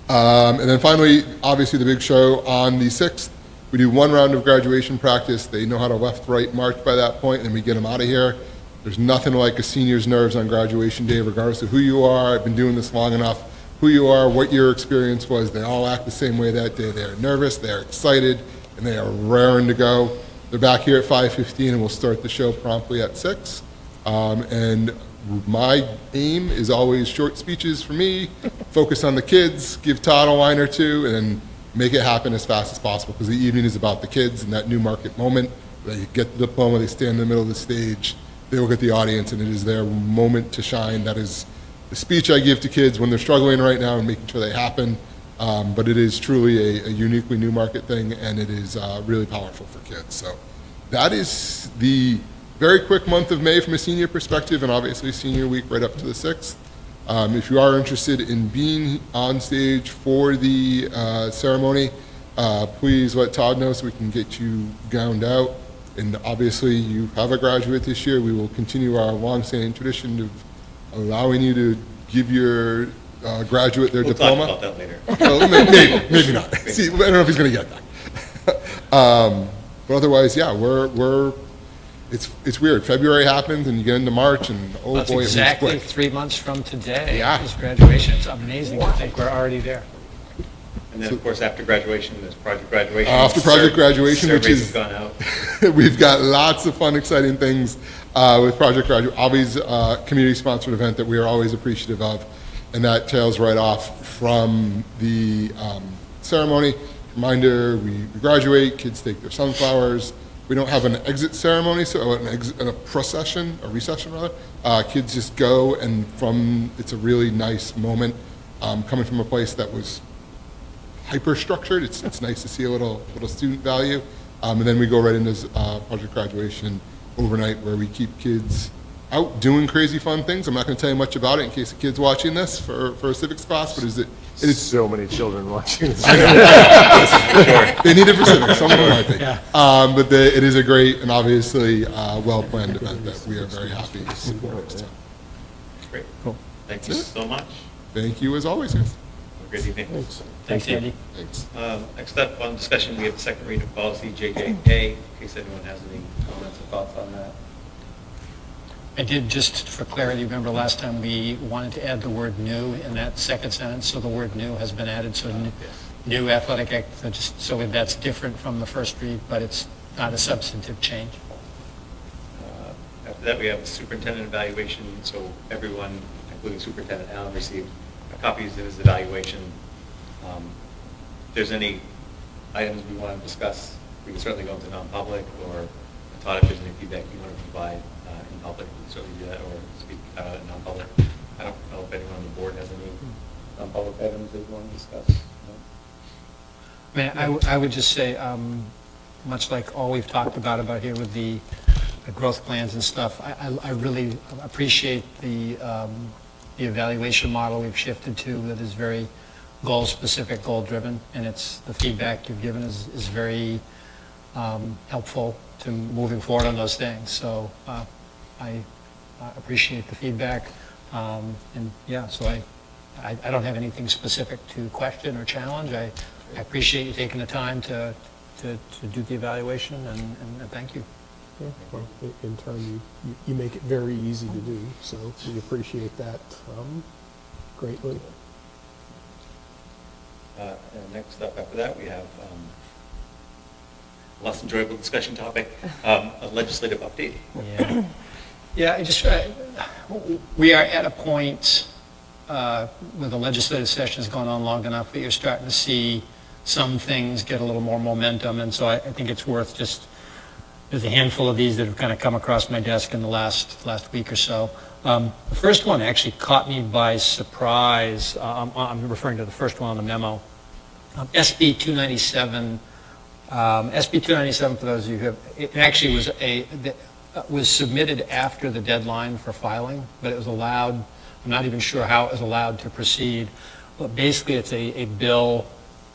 And then finally, obviously, the big show on the 6th. We do one round of graduation practice. They know how to left-right march by that point, and we get them out of here. There's nothing like a senior's nerves on graduation day, regardless of who you are. I've been doing this long enough. Who you are, what your experience was, they all act the same way that day. They're nervous, they're excited, and they are raring to go. They're back here at 5:15, and we'll start the show promptly at 6. And my aim is always short speeches for me, focus on the kids, give Todd a line or two, and then make it happen as fast as possible, because the evening is about the kids and that new market moment. They get the diploma, they stand in the middle of the stage, they will get the audience, and it is their moment to shine. That is the speech I give to kids when they're struggling right now and making sure they happen. But it is truly a uniquely new market thing, and it is really powerful for kids. So that is the very quick month of May from a senior perspective, and obviously senior week right up to the 6th. If you are interested in being on stage for the ceremony, please let Todd know so we can get you gowned out. And obviously, you have a graduate this year. We will continue our long-standing tradition of allowing you to give your graduate their We'll diploma. talk about that later. Well, maybe not. See, I don't know if he's going to get that. But otherwise, yeah, it's weird. February happens and you get into March and oh That's boy, it moves exactly quick. 3 months from today. Yeah. Is graduation. It's amazing to think we're already there. And then, of course, after graduation, there's project graduation. After project graduation, which Surveys is- have gone out. We've got lots of fun, exciting things with Project Graduate. Always community-sponsored event that we are always appreciative of, and that tails right off from the ceremony. Reminder: we graduate, kids take their sunflowers. We don't have an exit ceremony, so a procession, a recession rather. Kids just go, and it's a really nice moment coming from a place that was hyper-structured. It's nice to see a little student value. And then we go right into project graduation overnight, where we keep kids out doing crazy fun things. I'm not going to tell you much about it in case the kid's watching this for a civics class, but it is So many children watching this. they need it for civics. Some of them might be. But it is a great and obviously well-planned event that we are very happy to support next time. Great. Cool. Thank you so much. Thank you as always, guys. Have a great evening. Thanks. Thanks, Andy. Thanks. Next up on discussion, we have the second read of policy JJK, in case anyone has any comments or thoughts on that. I did, just for clarity, remember last time we wanted to add the word new in that second sentence, so the word new has been added, so new athletic act, so that's different from the first read, but it's not a substantive change. After that, we have superintendent evaluation, so everyone, including Superintendent Allen, received copies of his evaluation. If there's any items we want to discuss, we can certainly go into non-public, or Todd, if there's any feedback you want to provide in public, we can certainly do that, or speak in non-public. I don't know if anyone on the board has any non-public items they want to discuss. No? I would just say, much like all we've talked about here with the growth plans and stuff, I really appreciate the evaluation model we've shifted to that is very goal-specific, goal-driven, and the feedback you've given is very helpful to moving forward on those things. So I appreciate the feedback, and yeah, so I don't have anything specific to question or challenge. I appreciate you taking the time to do the evaluation, and thank you. Yeah, well, in turn, you make it very easy to do, so we appreciate that greatly. And next up after that, we have less enjoyable discussion topic, a legislative update. Yeah. Yeah, we are at a point where the legislative session has gone on long enough that you're starting to see some things get a little more momentum, and so I think it's worth there's a handful of these that have kind of come across my desk in the last week or so. The first one actually caught me by surprise. I'm referring to the first one on the memo. SB 297. SB 297, for those of you who have, it actually was submitted after the deadline for filing, but it was allowed. I'm not even sure how it was allowed to proceed. But basically, it's a bill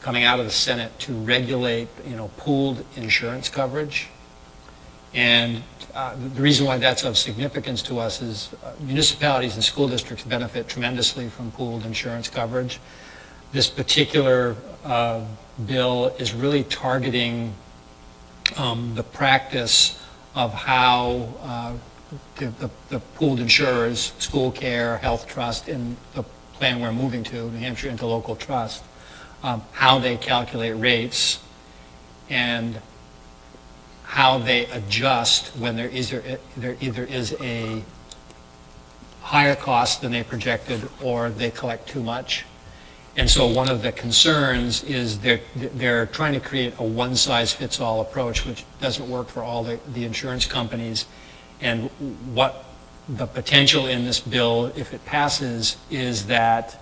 coming out of the Senate to regulate, pooled insurance coverage. And the reason why that's of significance to us is municipalities and school districts benefit tremendously from pooled insurance coverage. This particular bill is really targeting the practice of how the pooled insurers, school care, health trust, and the plan we're moving to, New Hampshire Interlocal Trust, how they calculate rates and how they adjust when there either is a higher cost than they projected or they collect too much. And so one of the concerns is they're trying to create a one-size-fits-all approach, which doesn't work for all the insurance companies. And what the potential in this bill, if it passes, is that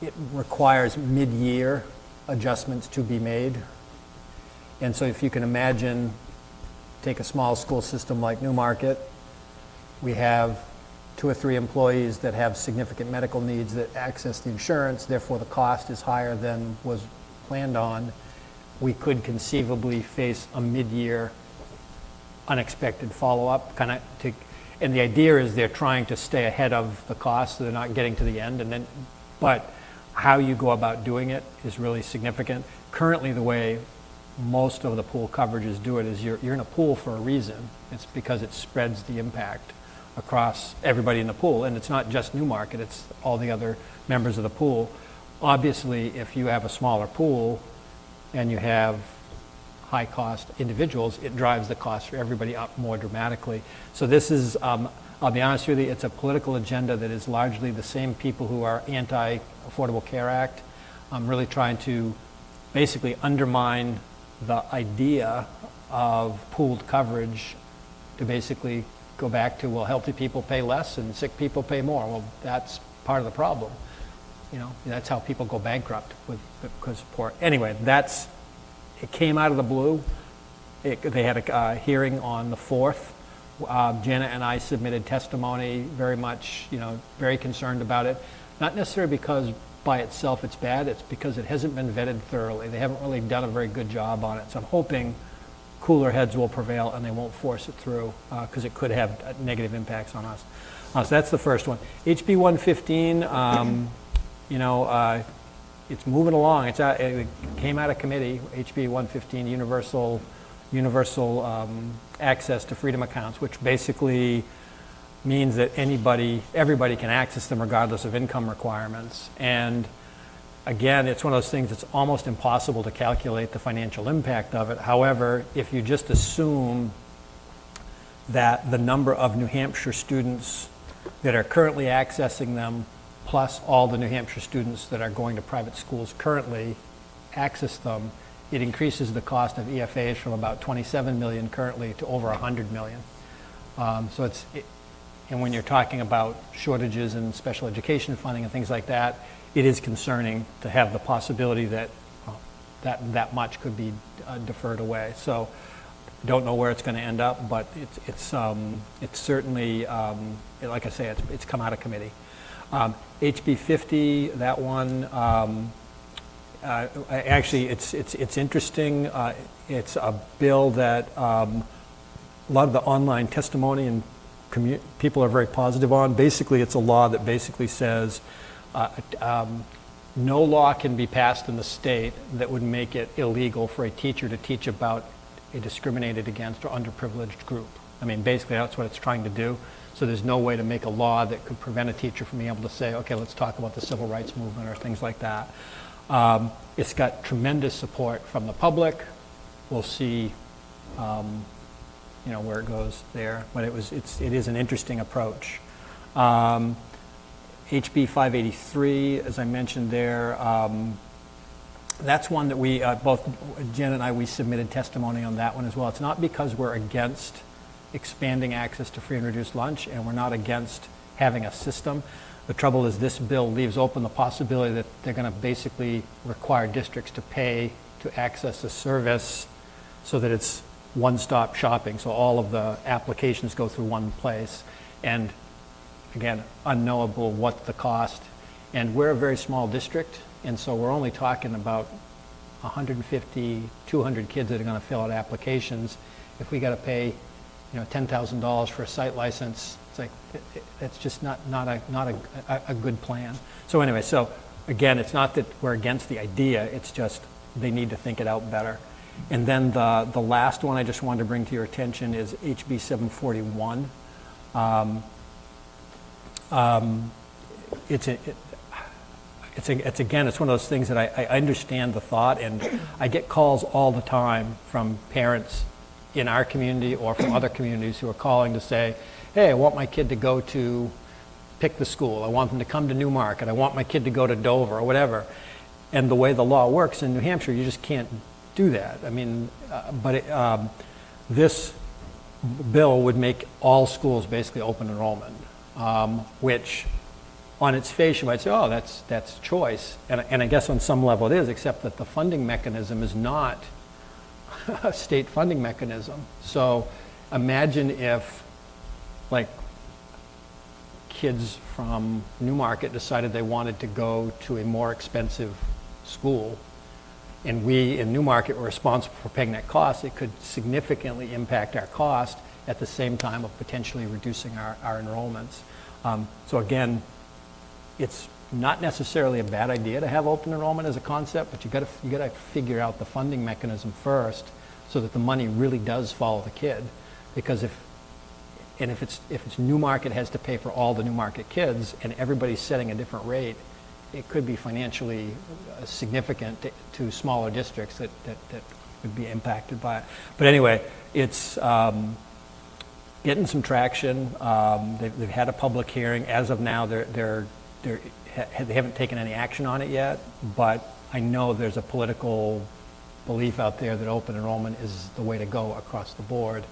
it requires mid-year adjustments to be made. And so if you can imagine, take a small school system like Newmarket, we have 2 or 3 employees that have significant medical needs that access the insurance, therefore the cost is higher than was planned on. We could conceivably face a mid-year unexpected follow-up, and the idea is they're trying to stay ahead of the cost, so they're not getting to the end, but how you go about doing it is really significant. Currently, the way most of the pool coverages do it is you're in a pool for a reason. It's because it spreads the impact across everybody in the pool. And it's not just Newmarket, it's all the other members of the pool. Obviously, if you have a smaller pool and you have high-cost individuals, it drives the cost for everybody up more dramatically. So this is, I'll be honest with you, it's a political agenda that is largely the same people who are anti-Affordable Care Act, really trying to basically undermine the idea of pooled coverage to basically go back to, well, healthy people pay less and sick people pay more. Well, that's part of the problem. You know, that's how people go bankrupt because poor. Anyway, it came out of the blue. They had a hearing on the 4th. Janet and I submitted testimony, very much, very concerned about it. Not necessarily because by itself it's bad, it's because it hasn't been vetted thoroughly. They haven't really done a very good job on it. So I'm hoping cooler heads will prevail and they won't force it through because it could have negative impacts on us. So that's the first one. HB 115, it's moving along. It came out of committee, HB 115, universal access to freedom accounts, which basically means that everybody can access them regardless of income requirements. And again, it's one of those things that's almost impossible to calculate the financial impact of it. However, if you just assume that the number of New Hampshire students that are currently accessing them, plus all the New Hampshire students that are going to private schools currently access them, it increases the cost of EFAs from about 27 million currently to over 100 million. And when you're talking about shortages in special education funding and things like that, it is concerning to have the possibility that that much could be deferred away. So don't know where it's going to end up, but it's certainly, like I say, it's come out of committee. HB 50, that one, actually it's interesting. It's a bill that a lot of the online testimony and people are very positive on. Basically, it's a law that basically says no law can be passed in the state that would make it illegal for a teacher to teach about a discriminated against or underprivileged group. I mean, basically, that's what it's trying to do. So there's no way to make a law that could prevent a teacher from being able to say, okay, let's talk about the civil rights movement or things like that. It's got tremendous support from the public. We'll see where it goes there, but it is an interesting approach. HB 583, as I mentioned there, that's one that we both Jen and I, we submitted testimony on that one as well. It's not because we're against expanding access to free and reduced lunch, and we're not against having a system. The trouble is this bill leaves open the possibility that they're going to basically require districts to pay to access a service so that it's one-stop shopping. So all of the applications go through one place. And again, unknowable what the cost. And we're a very small district, and so we're only talking about 150, 200 kids that are going to fill out applications. If we got to pay $10,000 for a site license, it's like that's just not a good plan. So anyway, so again, it's not that we're against the idea, it's just they need to think it out better. And then the last one I just wanted to bring to your attention is HB 741. It's one of those things that I understand the thought, and I get calls all the time from parents in our community or from other communities who are calling to say, hey, I want my kid to go to pick the school. I want them to come to Newmarket. I want my kid to go to Dover or whatever. And the way the law works in New Hampshire, you just can't do that. I mean, this bill would make all schools basically open enrollment, which on its face you might say, oh, that's choice. And I guess on some level it is, except that the funding mechanism is not a state funding mechanism. So imagine if, like, kids from Newmarket decided they wanted to go to a more expensive school, and we in Newmarket were responsible for paying that cost. It could significantly impact our cost at the same time of potentially reducing our enrollments. So again, it's not necessarily a bad idea to have open enrollment as a concept, but you gotta figure out the funding mechanism first so that the money really does follow the kid. Because if it's Newmarket has to pay for all the Newmarket kids and everybody's setting a different rate, it could be financially significant to smaller districts that would be impacted by it. But anyway, it's getting some traction. They've had a public hearing. As of now, they haven't taken any action on it yet, but I know there's a political belief out there that open enrollment is the way to go across the board.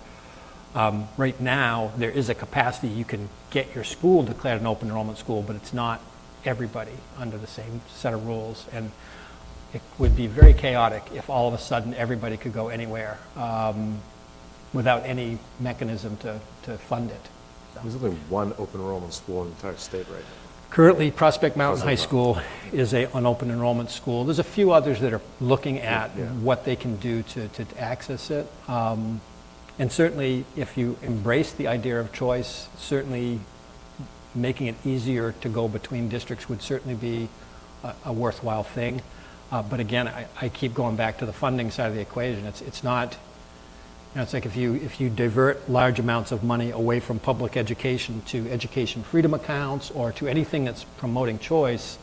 Right now, there is a capacity you can get your school declared an open enrollment school, but it's not everybody under the same set of rules. And it would be very chaotic if all of a sudden everybody could go anywhere without any mechanism to fund it. There's only one open enrollment school in the entire state right now. Currently, Prospect Mountain High School is an open enrollment school. There's a few others that are looking at what they can do to access it. And certainly, if you embrace the idea of choice, certainly making it easier to go between districts would certainly be a worthwhile thing. But again, I keep going back to the funding side of the equation. It's not, it's like if you divert large amounts of money away from public education to education freedom accounts or to anything that's promoting choice,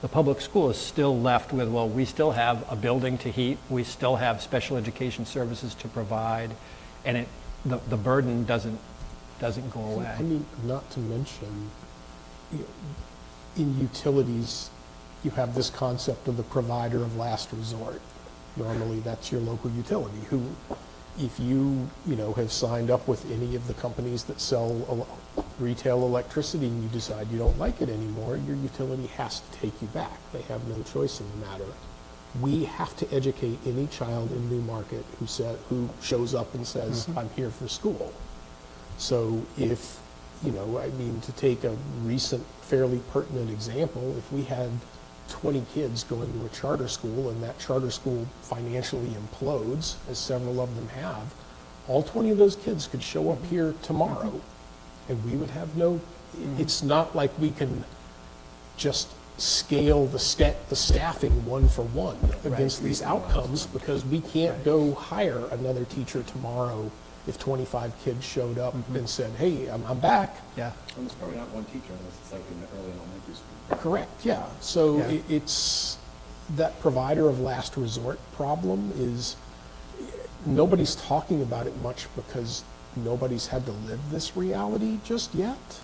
the public school is still left with, well, we still have a building to heat, we still have special education services to provide, and the burden doesn't go away. I mean, not to mention, in utilities, you have this concept of the provider of last resort. Normally, that's your local utility, who, if you have signed up with any of the companies that sell retail electricity and you decide you don't like it anymore, your utility has to take you back. They have no choice in the matter. We have to educate any child in Newmarket who shows up and says, I'm here for school. So if, to take a recent, fairly pertinent example, if we had 20 kids going to a charter school and that charter school financially implodes, as several of them have, all 20 of those kids could show up here tomorrow and we would have no, it's not like we can just scale the staffing one for one against these outcomes, because we can't go hire another teacher tomorrow if 25 kids showed up and said, hey, I'm back. Yeah. And there's probably not one teacher unless it's like in the early elementary school. Correct, yeah. So it's that provider of last resort problem is, nobody's talking about it much because nobody's had to live this reality just yet,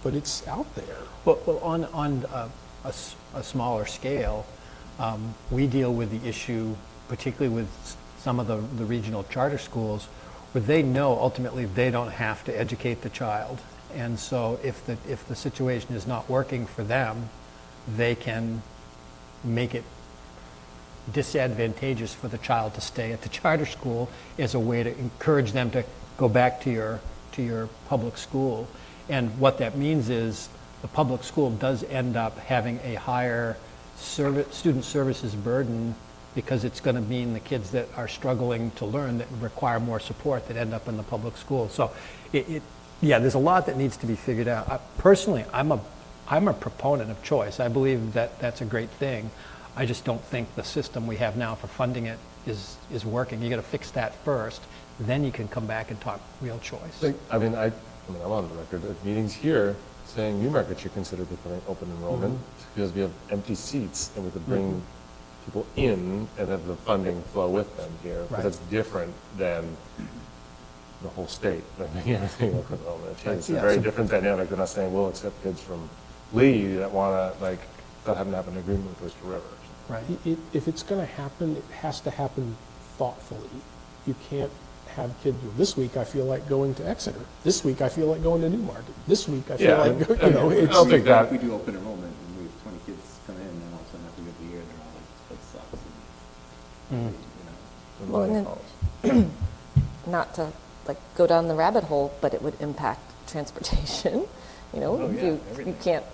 but it's out there. Well, on a smaller scale, we deal with the issue, particularly with some of the regional charter schools, where they know ultimately they don't have to educate the child. And so if the situation is not working for them, they can make it disadvantageous for the child to stay at the charter school as a way to encourage them to go back to your public school. And what that means is the public school does end up having a higher student services burden, because it's going to mean the kids that are struggling to learn, that require more support, that end up in the public school. So there's a lot that needs to be figured out. Personally, I'm a proponent of choice. I believe that that's a great thing. I just don't think the system we have now for funding it is working. You got to fix that first, then you can come back and talk real choice. I'm on the record at meetings here saying Newmarket should consider becoming open enrollment because we have empty seats and we could bring people in and have the funding flow with them here. But that's different than the whole state. Everything open enrollment. It's a very different dynamic than us saying we'll accept kids from Lee that want to, that haven't happened in agreement with Oyster River. Right. If it's going to happen, it has to happen thoughtfully. You can't have kids, this week I feel like going to Exeter. This week I feel like going to Newmarket. This week I feel like, it's... I'll take that. If we do open enrollment and we have 20 kids come in, and all of a sudden after we get the year, they're all like, that sucks. Well, and then, not to go down the rabbit hole, but it would impact transportation. You can't,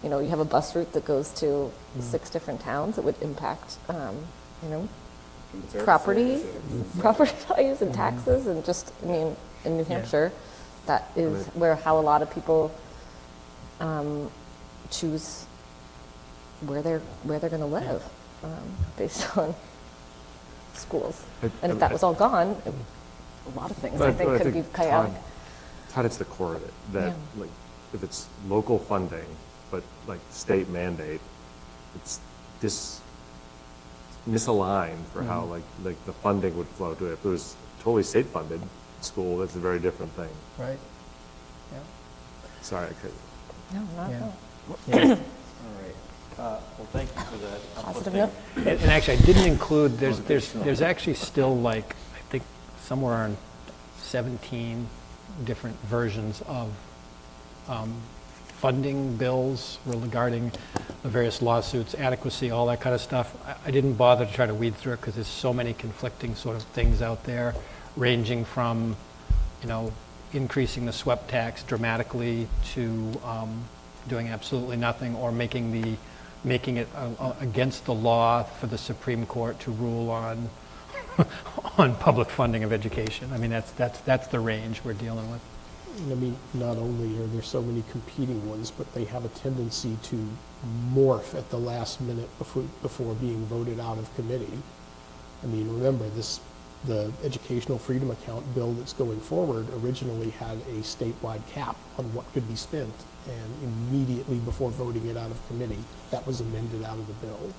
you have a bus route that goes to 6 different towns. It would impact, property values and taxes, and just, in New Hampshire, that is how a lot of people choose where they're going to live based on schools. And if that was all gone, a lot of things I think could be chaotic. Todd, it's the core of it, that Yeah. like, if it's local funding, but like state mandate, it's misaligned for how like the funding would flow to it. If it was totally state funded school, that's a very different thing. Right. Yeah. Sorry, I could. No, not Yeah. at all. Yeah. All right. Well, thank you for that. Positive uplifting- note. And actually, I didn't include, there's actually still like, I think somewhere around 17 different versions of funding bills regarding the various lawsuits, adequacy, all that kind of stuff. I didn't bother to try to weed through it because there's so many conflicting sort of things out there, ranging from, increasing the SWEP tax dramatically to doing absolutely nothing, or making it against the law for the Supreme Court to rule on on public funding of education. I mean, that's the range we're dealing with. I mean, not only are there so many competing ones, but they have a tendency to morph at the last minute before being voted out of committee. I mean, remember, the educational freedom account bill that's going forward originally had a statewide cap on what could be spent, and immediately before voting it out of committee, that was amended out of the bill.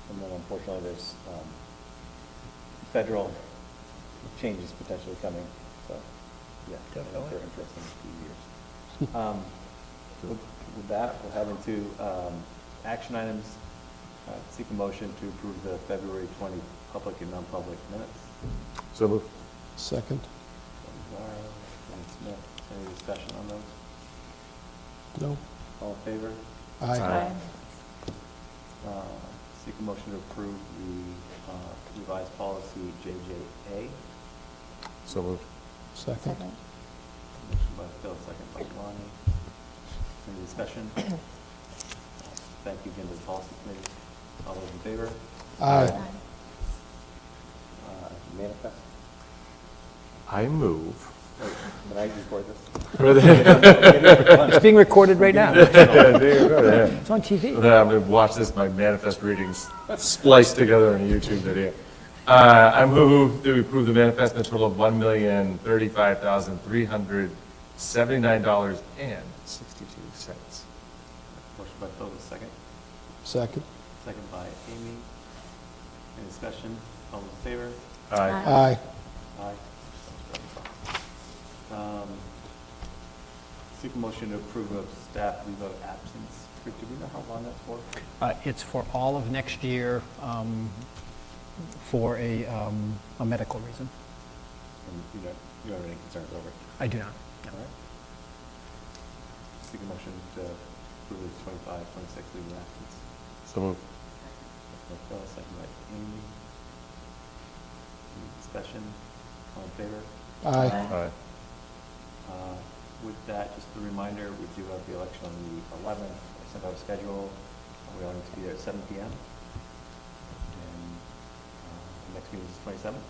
And then unfortunately, there's federal changes potentially coming, so, yeah, I think they're interesting few years. With that, we'll head into action items. Seek a motion to approve the February 20 public and non-public minutes. So move. Second? Navarro, Dan Smith, any discussion on those? No? All in favor? Aye. Seek a motion to approve the revised policy JJA. So move. Second? Second. Motion by Phil, second by Lonnie. Any discussion? Thank you again to the policy committee. All those in favor? Aye. Manifest. I move. Wait, can I record this? It's being recorded right now. Yeah. It's on TV. I'm going to watch this, my manifest readings spliced together in a YouTube video. I move that we approve the manifest in a total of $1,035,379.62. Motion by Phil, the second. Second? Second by Amy. Any discussion? All those in favor? Aye. Aye. Aye. Seek a motion to approve of staff leave of absence. Do we know how long that's for? It's for all of next year for a medical reason. And you don't have any concerns over it? I do not. No. All right. Seek a motion to approve the 25, 26 leave of absence. So move. Motion by Phil, second by Amy. Any discussion? All in favor? Aye. Aye. With that, just a reminder, we do have the election on the 11th. I sent out a schedule. We all need to be there at 7 p.m. And the next meeting is the 27th.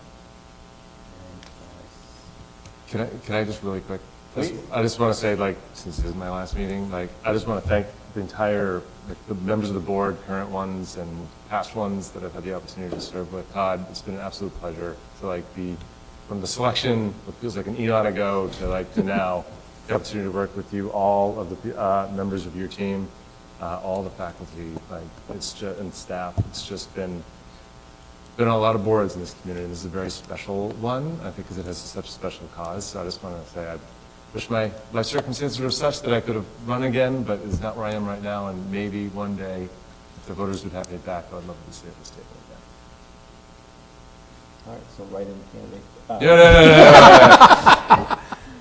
And Can I just really quick? Please. I just want to say, like, since this is my last meeting, like, I just want to thank the entire, like, the members of the board, current ones and past ones that I've had the opportunity to serve with. Todd, it's been an absolute pleasure to, like, be from the selection, what feels like an eon ago, to now, the opportunity to work with you, all of the members of your team, all the faculty, like, it's just, and staff. It's just been on a lot of boards in this community. This is a very special one, I think, because it has such a special cause. So I just want to say I wish my life circumstances were such that I could have run again, but it's not where I am right now. And maybe one day, if the voters would have me back, I'd love to sit at this table again. all right, so write-in candidate. No.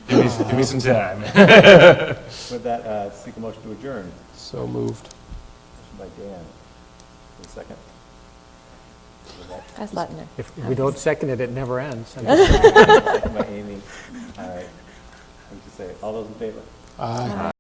Give me some time. With that, seek a motion to adjourn. So moved. Motion by Dan. Any second? With that, Guys, letting it. If we don't second it, it never ends. second by Amy. All right. What to say? All those in favor? Aye.